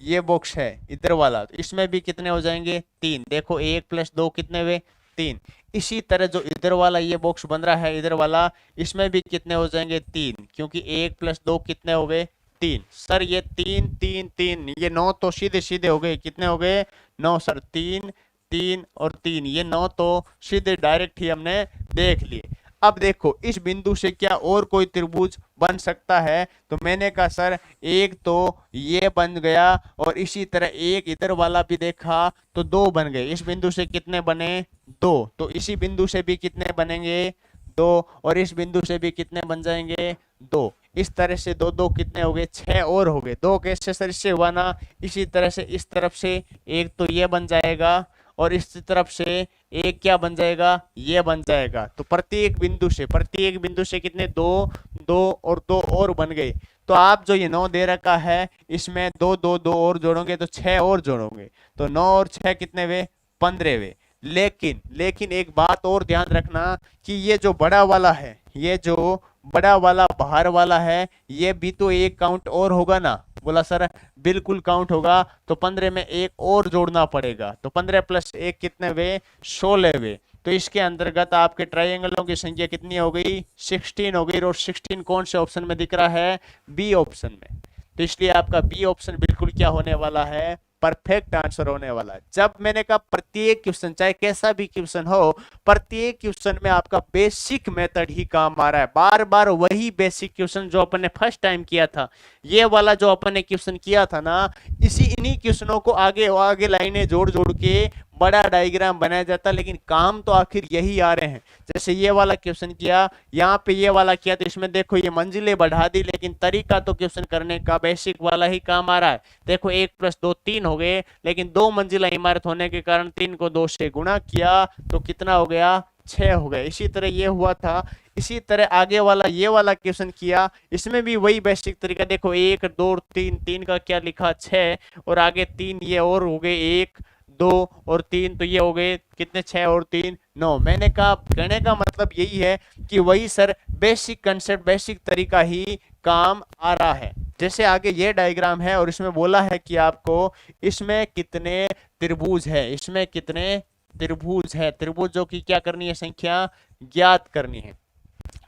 ये बॉक्स है इधर वाला, तो इसमें भी कितने हो जाएंगे 3। देखो 1 + 2 कितने हुए 3। इसी तरह जो इधर वाला ये बॉक्स बन रहा है इधर वाला, इसमें भी कितने हो जाएंगे 3, क्योंकि 1 + 2 कितने हो गए 3। सर ये 3 3 3 ये 9 तो सीधे सीधे हो गए, कितने हो गए 9 सर, 3 3 और 3, ये 9 तो सीधे डायरेक्ट ही हमने देख लिए। अब देखो इस बिंदु से क्या और कोई त्रिभुज बन सकता है, तो मैंने कहा सर एक तो ये बन गया और इसी तरह एक इधर वाला भी देखा तो 2 बन गए। इस बिंदु से कितने बने 2, तो इसी बिंदु से भी कितने बनेंगे 2 और इस बिंदु से भी कितने बन जाएंगे 2। इस तरह से 2 2 कितने हो गए 6 और हो गए। 2 कैसे सर इससे हुआ ना, इसी तरह से इस तरफ से एक तो ये बन जाएगा और इस तरफ से एक क्या बन जाएगा ये बन जाएगा। तो प्रत्येक बिंदु से कितने 2 2 और 2 और बन गए। तो आप जो ये 9 दे रखा है इसमें 2 2 2 और जोड़ोगे तो 6 और जोड़ोगे, तो 9 और 6 कितने हुए 15 हुए। लेकिन एक बात और ध्यान रखना कि ये जो बड़ा वाला है, ये जो बड़ा वाला बाहर वाला है, ये भी तो एक काउंट और होगा ना। बोला सर बिल्कुल काउंट होगा, तो 15 में एक और जोड़ना पड़ेगा, तो 15 + 1 कितने हुए 16 हुए। तो इसके अंतर्गत आपके ट्राइंगलों की संख्या कितनी हो गई 16 हो गई। और 16 कौन से ऑप्शन में दिख रहा है बी ऑप्शन में। तो इसलिए आपका बी ऑप्शन बिल्कुल क्या होने वाला है परफेक्ट आंसर होने वाला है। जब मैंने कहा प्रत्येक क्वेश्चन चाहे कैसा भी क्वेश्चन हो, प्रत्येक क्वेश्चन में आपका बेसिक मेथड ही काम आ रहा है। बार बार वही बेसिक क्वेश्चन जो अपन ने फर्स्ट टाइम किया था, ये वाला जो अपन ने क्वेश्चन किया था ना, इन्हीं क्वेश्चनों को आगे आगे लाइनें जोड़ जोड़ के बड़ा डायग्राम बनाया जाता, लेकिन काम तो आखिर यही आ रहे हैं। जैसे ये वाला क्वेश्चन किया, यहाँ पे ये वाला किया, तो इसमें देखो ये मंजिलें बढ़ा दी, लेकिन तरीका तो क्वेश्चन करने का बेसिक वाला ही काम आ रहा है। देखो 1 + 2 3 हो गए, लेकिन 2 मंजिला इमारत होने के कारण 3 को 2 से गुणा किया तो कितना हो गया 6 हो गया। इसी तरह ये हुआ था। इसी तरह आगे वाला ये वाला क्वेश्चन किया, इसमें भी वही बेसिक तरीका। देखो 1 2 3, 3 का क्या लिखा 6 और आगे 3 ये और हो गए 1 2 और 3, तो ये हो गए कितने 6 और 3 9। मैंने कहा कहने का मतलब यही है कि वही सर बेसिक कंसेप्ट बेसिक तरीका ही काम आ रहा है। जैसे आगे ये डायग्राम है और इसमें बोला है कि आपको इसमें कितने त्रिभुज है, इसमें कितने त्रिभुज है, त्रिभुजों की क्या करनी है संख्या ज्ञात करनी है।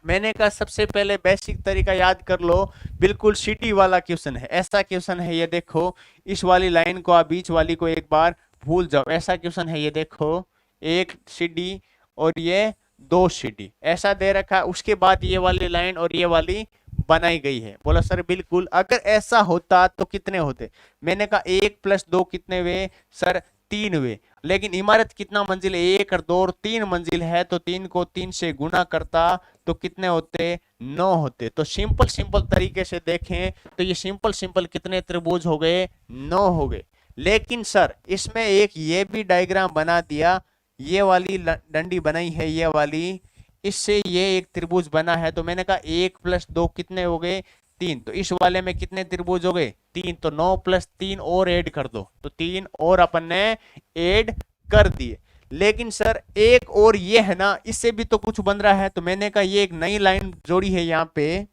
मैंने कहा सबसे पहले बेसिक तरीका याद कर लो, बिल्कुल सिटी वाला क्वेश्चन है। ऐसा क्वेश्चन है ये देखो, इस वाली लाइन को आप बीच वाली को एक बार भूल जाओ। ऐसा क्वेश्चन है ये देखो, 1 सीडी और ये 2 सीडी ऐसा दे रखा है। उसके बाद ये वाली लाइन और ये वाली बनाई गई है। बोला सर बिल्कुल, अगर ऐसा होता तो कितने होते। मैंने कहा 1 + 2 कितने हुए सर 3 हुए। लेकिन इमारत कितना मंजिल है 1 और 2 और 3 मंजिल है, तो 3 को 3 से गुना करता तो कितने होते 9 होते। तो सिंपल तरीके से देखें तो ये सिंपल कितने त्रिभुज हो गए 9 हो गए। लेकिन सर इसमें एक ये भी डायग्राम बना दिया, ये वाली डंडी बनाई है ये वाली, इससे ये एक त्रिभुज बना है। तो मैंने कहा 1 + 2 कितने हो गए 3, तो इस वाले में कितने त्रिभुज हो गए 3, तो 9 + 3 और ऐड कर दो, तो 3 और अपन ने ऐड कर दिए। लेकिन सर एक और ये है ना, इससे भी तो कुछ बन रहा है। तो मैंने कहा ये एक नई लाइन जोड़ी है यहाँ पे,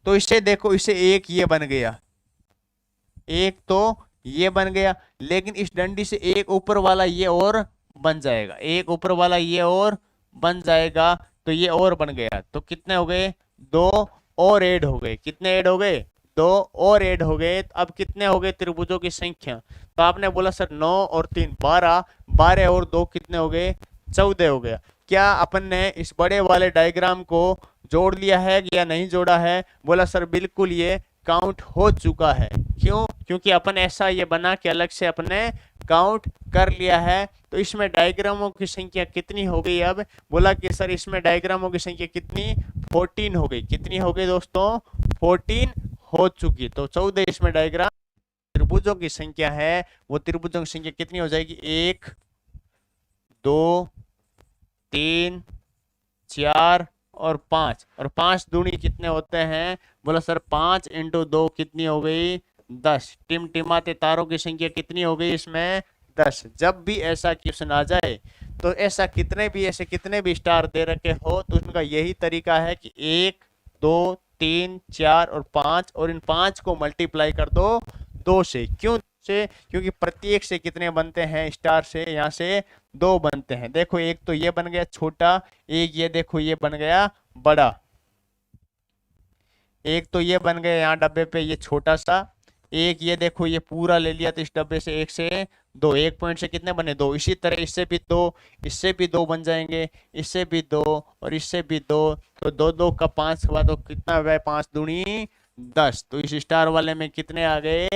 तो इससे देखो इससे एक ये बन गया, एक तो ये बन गया, लेकिन इस डंडी से एक ऊपर वाला ये और बन जाएगा, एक ऊपर वाला ये और बन जाएगा, तो ये और बन गया, तो कितने हो गए, दो और ऐड हो गए, कितने ऐड हो गए, दो और ऐड हो गए। अब कितने हो गए त्रिभुजों की संख्या, तो आपने बोला सर 9 और 3 12, 12 और 2 कितने हो गए, 14 हो गया। क्या अपन ने इस बड़े वाले डायग्राम को जोड़ लिया है या नहीं जोड़ा है, बोला सर बिल्कुल ये काउंट हो चुका है। क्यों, क्योंकि अपन ऐसा ये बना के अलग से अपने काउंट कर लिया है। तो इसमें डायग्रामों की संख्या कितनी हो गई, अब बोला कि सर इसमें डायग्रामों की संख्या कितनी, 14 हो गई, कितनी हो गई दोस्तों, 14 हो चुकी। तो 14 इसमें डायग्राम त्रिभुजों की संख्या है, वो त्रिभुजों की संख्या कितनी हो जाएगी, 1 2 3 4 और 5, और 5 दूनी कितने होते हैं, बोला सर 5 इंटू 2 कितनी हो गई, 10। टिमटिमाते तारों की संख्या कितनी हो गई इसमें, 10। जब भी ऐसा क्वेश्चन आ जाए तो ऐसा कितने भी स्टार दे रखे हो तो उनका यही तरीका है कि 1 2 3 4 और 5, और इन 5 को मल्टीप्लाई कर दो 2 से। क्यों से, क्योंकि प्रत्येक से कितने बनते हैं, स्टार से यहाँ से 2 बनते हैं। देखो एक तो ये बन गया छोटा, एक ये देखो ये बन गया बड़ा, एक तो ये बन गया यहाँ डब्बे पे ये छोटा सा, एक ये देखो ये पूरा ले लिया तो इस डब्बे से 1 से 2, 1 पॉइंट से कितने बने 2। इसी तरह इससे भी 2, इससे भी 2 बन जाएंगे, इससे भी 2 और इससे भी 2, तो 2 2 का 5 हुआ, तो कितना हुआ, 5 दूनी 10। तो इस स्टार वाले में कितने आ गए,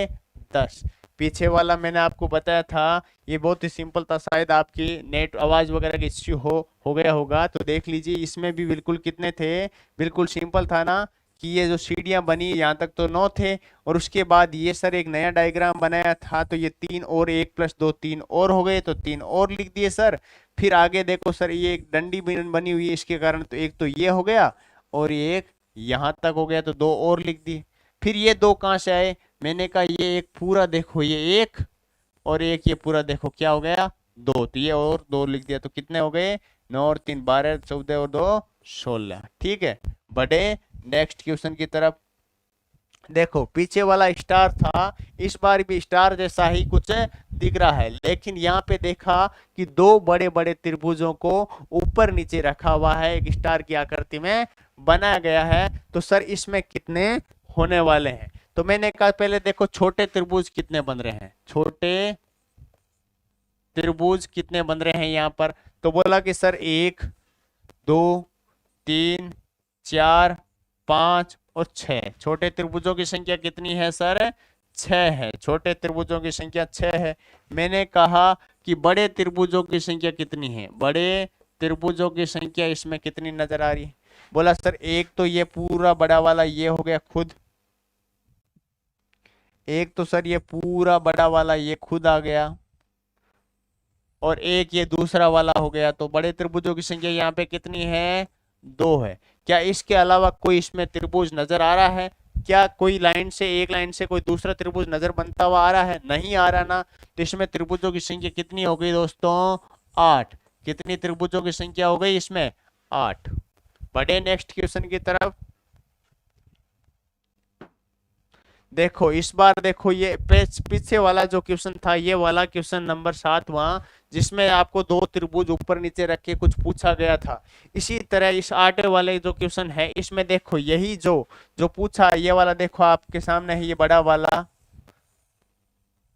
10। पीछे वाला मैंने आपको बताया था ये बहुत ही सिंपल था, शायद आपकी नेट आवाज वगैरह का इश्यू हो गया होगा, तो देख लीजिए इसमें भी बिल्कुल कितने थे, बिल्कुल सिंपल था ना, कि ये जो सीढ़ियां बनी यहाँ तक तो 9 थे, और उसके बाद ये सर एक नया डायग्राम बनाया था, तो ये 3 और 1 प्लस 2 3 और हो गए, तो 3 और लिख दिए सर। फिर आगे देखो सर ये एक डंडी बनी हुई है इसके कारण, तो एक तो ये हो गया और ये एक यहाँ तक हो गया, तो 2 और लिख दिए। फिर ये 2 कहाँ से आए, मैंने कहा ये एक पूरा देखो ये 1 और एक ये पूरा देखो क्या हो गया 2, तो ये और 2 लिख दिया, तो कितने हो गए, 9 और 3 12, 14 और 2 16। ठीक है, बढ़े नेक्स्ट क्वेश्चन की तरफ। देखो पीछे वाला स्टार था, इस बार भी स्टार जैसा ही कुछ दिख रहा है, लेकिन यहाँ पे देखा कि 2 बड़े बड़े त्रिभुजों को ऊपर नीचे रखा हुआ है, एक स्टार की आकृति में बनाया गया है। तो सर इसमें कितने होने वाले हैं, तो मैंने कहा पहले देखो छोटे त्रिभुज कितने बन रहे हैं, छोटे त्रिभुज कितने बन रहे हैं यहाँ पर, तो बोला कि सर 1 2 3 4 5 और 6, छोटे त्रिभुजों की संख्या कितनी है सर, 6 है, छोटे त्रिभुजों की संख्या 6 है। मैंने कहा कि बड़े त्रिभुजों की संख्या कितनी है, बड़े त्रिभुजों की संख्या इसमें कितनी नजर आ रही है, बोला सर एक तो ये पूरा बड़ा वाला ये हो गया खुद, एक तो सर ये पूरा बड़ा वाला ये खुद आ गया, और एक ये दूसरा वाला हो गया। तो बड़े त्रिभुजों की संख्या यहाँ पे कितनी है, 2 है। क्या इसके अलावा कोई इसमें त्रिभुज नजर आ रहा है, क्या कोई लाइन से, एक लाइन से कोई दूसरा त्रिभुज नजर बनता हुआ आ रहा है, नहीं आ रहा ना, तो इसमें त्रिभुजों की संख्या कितनी हो गई दोस्तों, 8। कितनी त्रिभुजों की संख्या हो गई इसमें, 8। बढ़े नेक्स्ट क्वेश्चन की तरफ। देखो इस बार देखो ये पीछे वाला जो क्वेश्चन था, ये वाला क्वेश्चन नंबर 7वां, जिसमें आपको 2 त्रिभुज ऊपर नीचे रख के कुछ पूछा गया था। इसी तरह इस 8 वाले जो क्वेश्चन है इसमें देखो यही जो जो पूछा, ये वाला देखो आपके सामने है, ये बड़ा वाला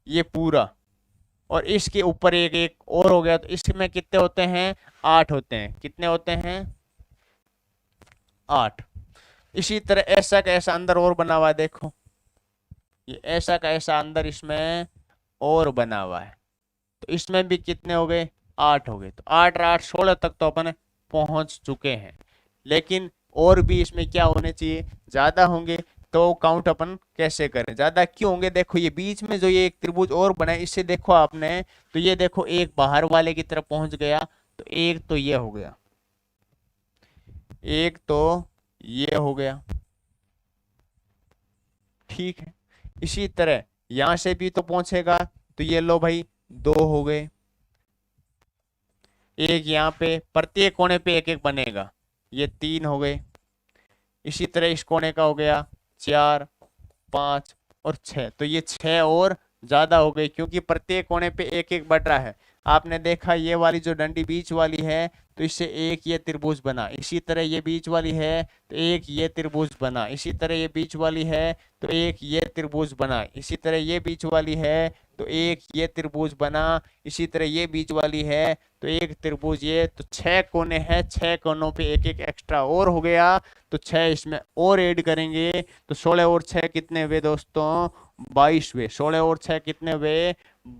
ये पूरा, और इसके ऊपर एक एक और हो गया, तो इसमें कितने होते हैं, 8 होते हैं। कितने होते हैं, 8। इसी तरह ऐसा का ऐसा अंदर और बना हुआ है, देखो ये ऐसा का ऐसा अंदर इसमें और बना हुआ है, तो इसमें भी कितने हो गए, 8 हो गए। तो 8 और 8 16 तक तो अपन पहुंच चुके हैं, लेकिन और भी इसमें क्या होने चाहिए, ज्यादा होंगे, तो काउंट अपन कैसे करें, ज्यादा क्यों होंगे, देखो ये बीच में जो ये एक त्रिभुज और बना है, इससे देखो आपने, तो ये देखो एक बाहर वाले की तरफ पहुंच गया, तो एक तो ये हो गया, एक तो ये हो गया, ठीक है। इसी तरह यहां से भी तो पहुंचेगा, तो ये लो भाई 2 हो गए, एक यहाँ पे प्रत्येक कोने पे एक एक बनेगा, ये 3 हो गए। इसी तरह इस कोने का हो गया 4 5 और 6, तो ये 6 और ज्यादा हो गई क्योंकि प्रत्येक कोने पे एक एक बढ़ रहा है। आपने देखा ये वाली जो डंडी बीच वाली है तो इससे एक ये त्रिभुज बना, इसी तरह ये बीच वाली है तो एक ये त्रिभुज बना, इसी तरह ये बीच वाली है तो एक ये त्रिभुज बना, इसी तरह ये बीच वाली है तो एक ये त्रिभुज बना, इसी तरह ये बीच वाली है तो एक त्रिभुज। ये तो 6 कोने हैं, 6 कोनों पे एक एक एक्स्ट्रा और हो गया, तो 6 इसमें और ऐड करेंगे तो 16 और 6 कितने हुए दोस्तों, 22 हुए। 16 और 6 कितने हुए,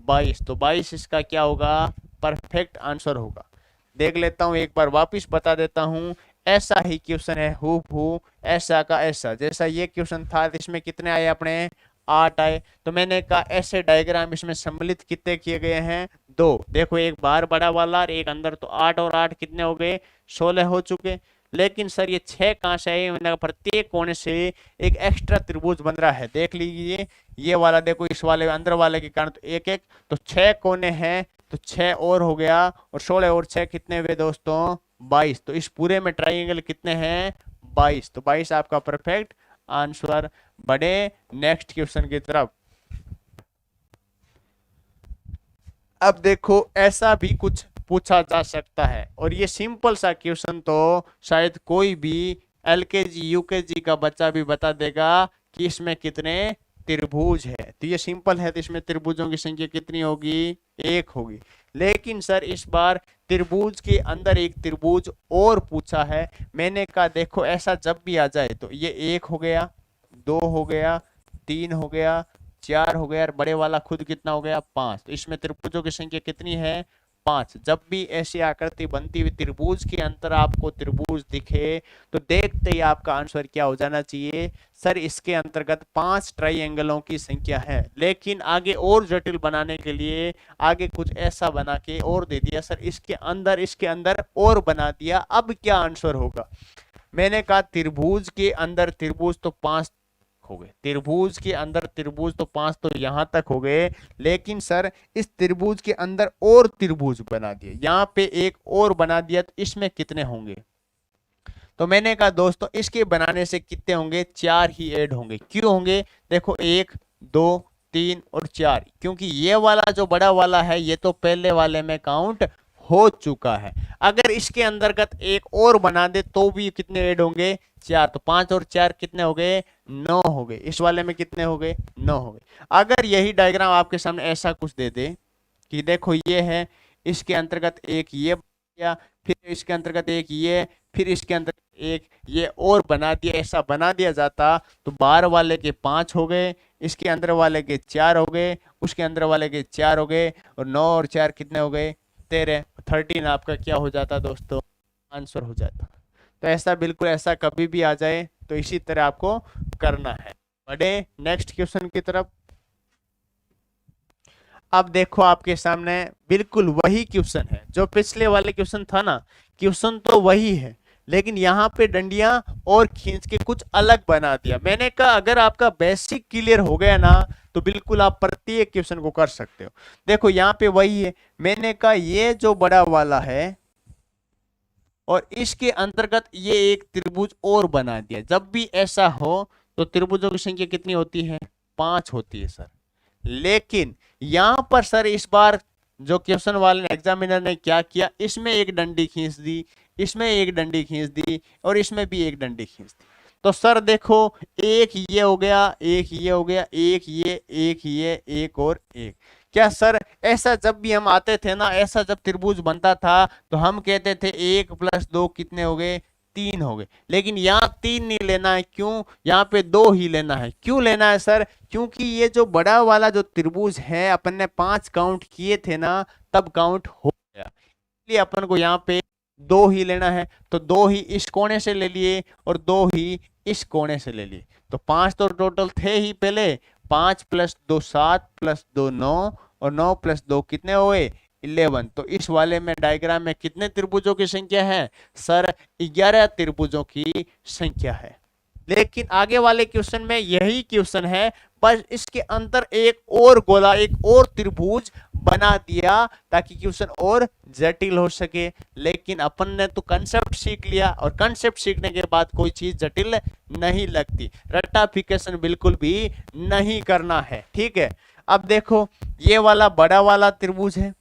22। तो 22 इसका क्या होगा, परफेक्ट आंसर होगा। देख लेता हूं एक बार वापस बता देता हूं, ऐसा ही क्वेश्चन है हूबहू ऐसा का ऐसा। जैसा ये क्वेश्चन था इसमें कितने आए अपने, 8 आए। तो मैंने कहा ऐसे डायग्राम इसमें सम्मिलित कितने किए गए हैं, 2। देखो एक बाहर बड़ा वाला और एक अंदर, तो 8 और 8 कितने हो गए, 16 हो चुके। लेकिन सर ये 6 कहां से आए, मैंने प्रत्येक कोने से एक एक्स्ट्रा त्रिभुज बन रहा है। देख लीजिए ये वाला, देखो इस वाले अंदर वाले के कारण तो एक एक, तो 6 कोने हैं तो 6 और हो गया, और 16 और 6 कितने हुए दोस्तों, 22। तो इस पूरे में ट्राइंगल कितने हैं, 22। तो 22 आपका परफेक्ट आंसर। बढ़े नेक्स्ट क्वेश्चन की तरफ। अब देखो ऐसा भी कुछ पूछा जा सकता है, और ये सिंपल सा क्वेश्चन तो शायद कोई भी एलकेजी यूकेजी का बच्चा भी बता देगा कि इसमें कितने त्रिभुज है। तो ये सिंपल है, तो इसमें त्रिभुजों की संख्या कितनी होगी, 1 होगी। लेकिन सर इस बार त्रिभुज के अंदर एक त्रिभुज और पूछा है। मैंने कहा देखो ऐसा जब भी आ जाए तो ये 1 हो गया, 2 हो गया, 3 हो गया, 4 हो गया, और बड़े वाला खुद कितना हो गया, 5। तो इसमें त्रिभुजों की संख्या कितनी है, 5। जब भी ऐसी आकृति बनती हुई त्रिभुज के अंतर आपको त्रिभुज दिखे तो देखते ही आपका आंसर क्या हो जाना चाहिए, सर इसके अंतर्गत 5 ट्राइंगलों की संख्या है। लेकिन आगे और जटिल बनाने के लिए आगे कुछ ऐसा बना के और दे दिया, सर इसके अंदर और बना दिया। अब क्या आंसर होगा, मैंने कहा त्रिभुज के अंदर त्रिभुज तो 5 हो गए, त्रिभुज के अंदर त्रिभुज तो 5 तो यहां तक हो गए। लेकिन सर इस त्रिभुज के अंदर और त्रिभुज बना दिए, यहां पे एक और बना दिया, तो इसमें कितने होंगे। तो मैंने कहा दोस्तों इसके बनाने से कितने होंगे, 4 ही ऐड होंगे। क्यों होंगे, देखो 1 2 3 और 4, क्योंकि ये वाला जो बड़ा वाला है ये तो पहले वाले में काउंट हो चुका है। अगर इसके अंतर्गत एक और बना दे तो भी कितने ऐड होंगे, 4। तो 5 और 4 कितने हो गए, 9 हो गए। इस वाले में कितने हो गए, 9 हो गए। अगर यही डायग्राम आपके सामने ऐसा कुछ दे दे कि देखो ये है, इसके अंतर्गत एक ये या फिर इसके अंतर्गत एक ये, फिर इसके अंतर्गत एक ये और बना दिया, ऐसा बना दिया जाता तो बाहर वाले के 5 हो गए, इसके अंदर वाले के 4 हो गए, उसके अंदर वाले के 4 हो गए, और 9 और 4 कितने हो गए, 13। 13 आपका क्या हो जाता दोस्तों, आंसर हो जाता। तो ऐसा बिल्कुल ऐसा कभी भी आ जाए तो इसी तरह आपको करना है। बढ़े नेक्स्ट क्वेश्चन की तरफ। अब देखो आपके सामने बिल्कुल वही क्वेश्चन है जो पिछले वाले क्वेश्चन था ना, क्वेश्चन तो वही है लेकिन यहाँ पे डंडियां और खींच के कुछ अलग बना दिया। मैंने कहा अगर आपका बेसिक क्लियर हो गया ना तो बिल्कुल आप प्रत्येक क्वेश्चन को कर सकते हो। देखो यहाँ पे वही है, मैंने कहा ये जो बड़ा वाला है और इसके अंतर्गत ये एक त्रिभुज और बना दिया। जब भी ऐसा हो तो त्रिभुजों की संख्या कितनी होती है, 5 होती है सर। लेकिन यहां पर सर इस बार जो क्वेश्चन वाले एग्जामिनर ने क्या किया, इसमें एक डंडी खींच दी, इसमें एक डंडी खींच दी और इसमें भी एक डंडी खींच दी। तो सर देखो एक ये हो गया, एक ये हो गया, एक ये, एक और एक। क्या सर ऐसा जब भी हम आते थे ना, ऐसा जब त्रिभुज बनता था तो हम कहते थे 1 + 2 कितने हो गए, 3 हो गए। लेकिन यहाँ 3 नहीं लेना है, क्यों, यहाँ पे 2 ही लेना है। क्यों लेना है सर, क्योंकि ये जो बड़ा वाला जो त्रिभुज है अपन ने 5 काउंट किए थे ना, तब काउंट हो गया, इसलिए अपन को यहाँ पे 2 ही लेना है। तो 2 ही इस कोने से ले लिए और 2 ही इस कोने से ले लिए। तो 5 तो टोटल थे ही पहले, 5 + 2 7 + 2 9 और 9 + 2 कितने हुए, 11। तो इस वाले में डायग्राम में कितने त्रिभुजों की संख्या है सर, 11 त्रिभुजों की संख्या है। लेकिन आगे वाले क्वेश्चन में यही क्वेश्चन है, बस इसके अंदर एक और गोला, एक और त्रिभुज बना दिया ताकि क्वेश्चन और जटिल हो सके। लेकिन अपन ने तो कंसेप्ट सीख लिया, और कंसेप्ट सीखने के बाद कोई चीज जटिल नहीं लगती, रट्टाफिकेशन बिल्कुल भी नहीं करना है, ठीक है। अब देखो ये वाला बड़ा वाला त्रिभुज है,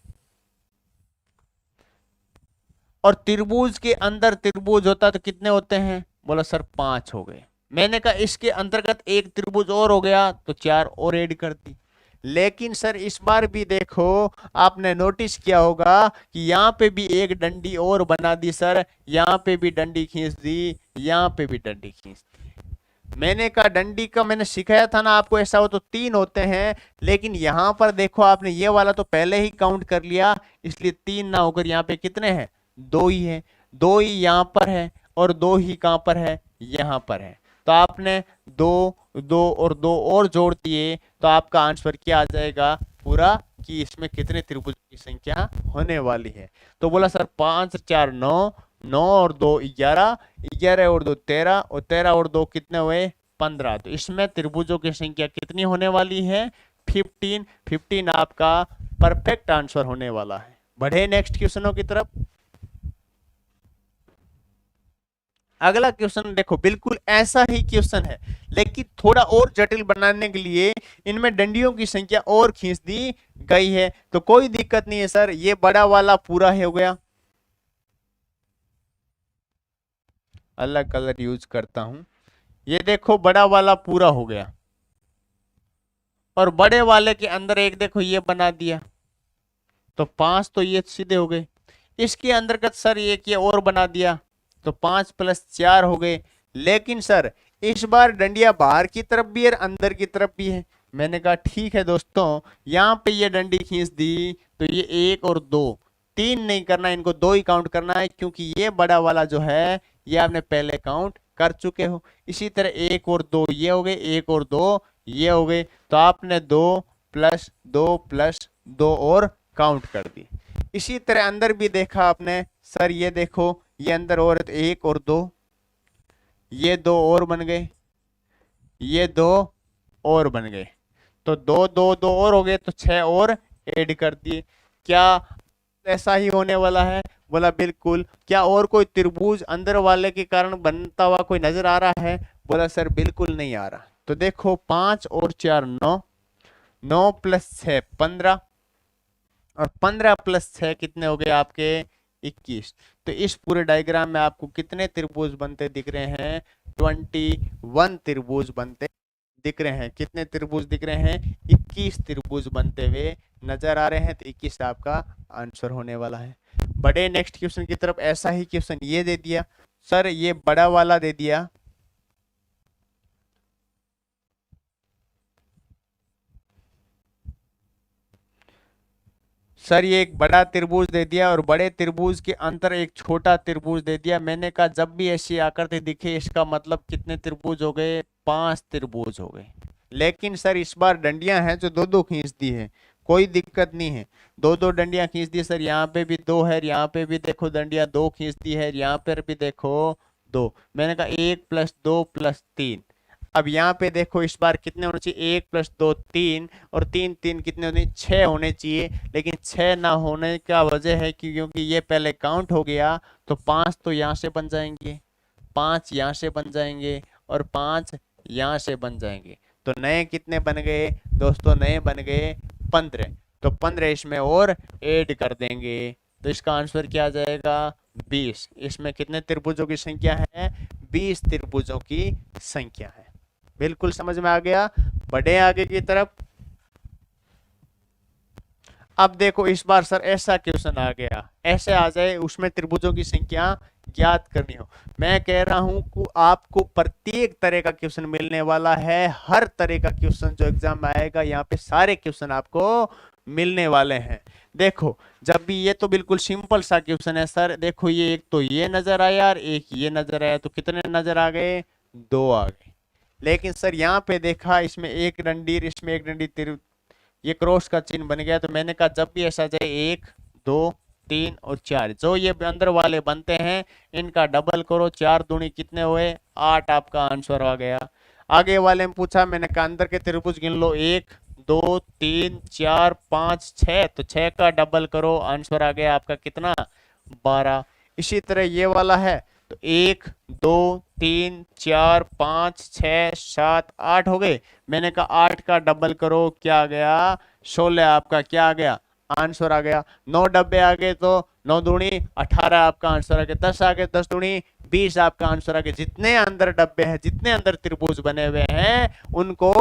और त्रिभुज के अंदर त्रिभुज होता तो कितने होते हैं, बोला सर 5 हो गए। मैंने कहा इसके अंतर्गत एक त्रिभुज और हो गया तो 4 और ऐड कर दी। लेकिन सर इस बार भी देखो, आपने नोटिस किया होगा कि यहाँ पे भी एक डंडी और बना दी सर, यहाँ पे भी डंडी खींच दी, यहाँ पे भी डंडी खींच दी। मैंने कहा डंडी का मैंने सिखाया था ना आपको, ऐसा हो तो 3 होते हैं, लेकिन यहाँ पर देखो आपने ये वाला तो पहले ही काउंट कर लिया, इसलिए 3 ना होकर यहाँ पे कितने हैं, 2 ही है। 2 ही यहाँ पर है और 2 ही कहाँ पर है, यहाँ पर है। तो आपने 2 2 और 2 और जोड़ दिए तो आपका आंसर क्या आ जाएगा पूरा, कि इसमें कितने त्रिभुज की संख्या होने वाली है। तो बोला सर 5 4 9, 9 और 2 11, 11 और 2 13, और 13 और 2 कितने हुए, 15। तो इसमें त्रिभुजों की संख्या कितनी होने वाली है, 15। 15 आपका परफेक्ट आंसर होने वाला है। बढ़े नेक्स्ट क्वेश्चनों की तरफ। अगला क्वेश्चन देखो बिल्कुल ऐसा ही क्वेश्चन है, लेकिन थोड़ा और जटिल बनाने के लिए इनमें डंडियों की संख्या और खींच दी गई है। तो कोई दिक्कत नहीं है सर, ये बड़ा वाला पूरा हो गया, अलग कलर यूज करता हूं। ये देखो बड़ा वाला पूरा हो गया, और बड़े वाले के अंदर एक देखो ये बना दिया, तो 5 तो ये सीधे हो गए। इसके अंतर्गत सर एक ये और बना दिया, तो 5 + 4 हो गए। लेकिन सर इस बार डंडिया बाहर की तरफ भी है, अंदर की तरफ भी है। मैंने कहा ठीक है दोस्तों, यहाँ पे ये डंडी खींच दी तो ये 1 और 2, 3 नहीं करना, इनको 2 ही काउंट करना है, क्योंकि ये बड़ा वाला जो है ये आपने पहले काउंट कर चुके हो। इसी तरह 1 और 2 ये हो गए, 1 और 2 ये हो गए, तो आपने 2 + 2 + 2 और काउंट कर दी। इसी तरह अंदर भी देखा आपने, सर ये देखो ये अंदर और है, तो 1 और 2, ये 2 और बन गए, ये 2 और बन गए, तो 2 2 2 और हो गए, तो 6 और ऐड कर दिए। क्या ऐसा ही होने वाला है, बोला बिल्कुल। क्या और कोई त्रिभुज अंदर वाले के कारण बनता हुआ कोई नजर आ रहा है, बोला सर बिल्कुल नहीं आ रहा। तो देखो 5 और 4 9, 9 + 6 15, और 15 + 6 कितने हो गए आपके, 21। तो इस पूरे डायग्राम में आपको कितने त्रिभुज बनते दिख रहे हैं, 21 त्रिभुज बनते दिख रहे हैं। कितने त्रिभुज दिख रहे हैं, 21 त्रिभुज बनते हुए नजर आ रहे हैं। तो 21 आपका आंसर होने वाला है। बड़े नेक्स्ट क्वेश्चन की तरफ। ऐसा ही क्वेश्चन ये दे दिया सर, ये बड़ा वाला दे दिया, सर ये एक बड़ा त्रिभुज दे दिया और बड़े त्रिभुज के अंतर एक छोटा त्रिभुज दे दिया। मैंने कहा जब भी ऐसी आकृति दिखे इसका मतलब कितने त्रिभुज हो गए, 5 त्रिभुज हो गए। लेकिन सर इस बार डंडियां हैं जो 2 2 खींच दी है, कोई दिक्कत नहीं है। 2 2 डंडियां खींच दी सर, यहाँ पे भी 2 है, यहाँ पे भी देखो डंडियां 2 खींच दी है, यहाँ पर भी देखो 2। मैंने कहा 1 + 2 + 3। अब यहाँ पे देखो इस बार कितने होने चाहिए, 1 + 2 3, और 3 3 कितने होने, 6 होने चाहिए। लेकिन 6 ना होने का वजह है कि क्योंकि ये पहले काउंट हो गया, तो 5 तो यहाँ से बन जाएंगे, 5 यहाँ से बन जाएंगे, और 5 यहाँ से बन जाएंगे। तो नए कितने बन गए दोस्तों, नए बन गए 15। तो 15 इसमें और ऐड कर देंगे, तो इसका आंसर क्या आ जाएगा, 20। इसमें कितने त्रिभुजों की संख्या है, 20 त्रिभुजों की संख्या है। बिल्कुल समझ में आ गया। बढ़े आगे की तरफ। अब देखो इस बार सर ऐसा क्वेश्चन आ गया, ऐसे आ जाए उसमें त्रिभुजों की संख्या ज्ञात करनी हो। मैं कह रहा हूं कि आपको प्रत्येक तरह का क्वेश्चन मिलने वाला है, हर तरह का क्वेश्चन जो एग्जाम में आएगा यहाँ पे सारे क्वेश्चन आपको मिलने वाले हैं। देखो जब भी, ये तो बिल्कुल सिंपल सा क्वेश्चन है सर। देखो ये एक तो ये नजर आया और एक ये नजर आया, तो कितने नजर आ गए, 2 आ गए। लेकिन सर यहाँ पे देखा इसमें एक डंडी, इसमें एक डंडी, ये क्रॉस का चिन्ह बन गया। तो मैंने कहा जब भी ऐसा जाए 1 2 3 और 4, जो ये अंदर वाले बनते हैं इनका डबल करो, 4 दूनी कितने हुए 8, आपका आंसर आ गया। आगे वाले में पूछा, मैंने कहा अंदर के त्रिभुज गिन लो, 1 2 3 4 5 6, तो 6 का डबल करो, आंसर आ गया आपका कितना 12। इसी तरह ये वाला है, तो 1 2 3 4 5 6 7 8 हो गए, मैंने कहा 8 का डबल करो, क्या आ गया 16, आपका क्या आ गया आंसर आ गया। 9 डब्बे आ गए तो 9 दूनी 18, आपका आंसर आ गया। 10 आ गए, 10 दूनी 20, आपका आंसर आ गया। जितने अंदर डब्बे हैं, जितने अंदर त्रिभुज बने हुए हैं, उनको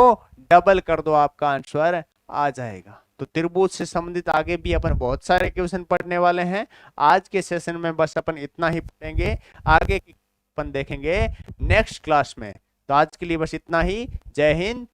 डबल कर दो, आपका आंसर आ जाएगा। तो त्रिभुज से संबंधित आगे भी अपन बहुत सारे क्वेश्चन पढ़ने वाले हैं। आज के सेशन में बस अपन इतना ही पढ़ेंगे, आगे अपन देखेंगे नेक्स्ट क्लास में। तो आज के लिए बस इतना ही। जय हिंद।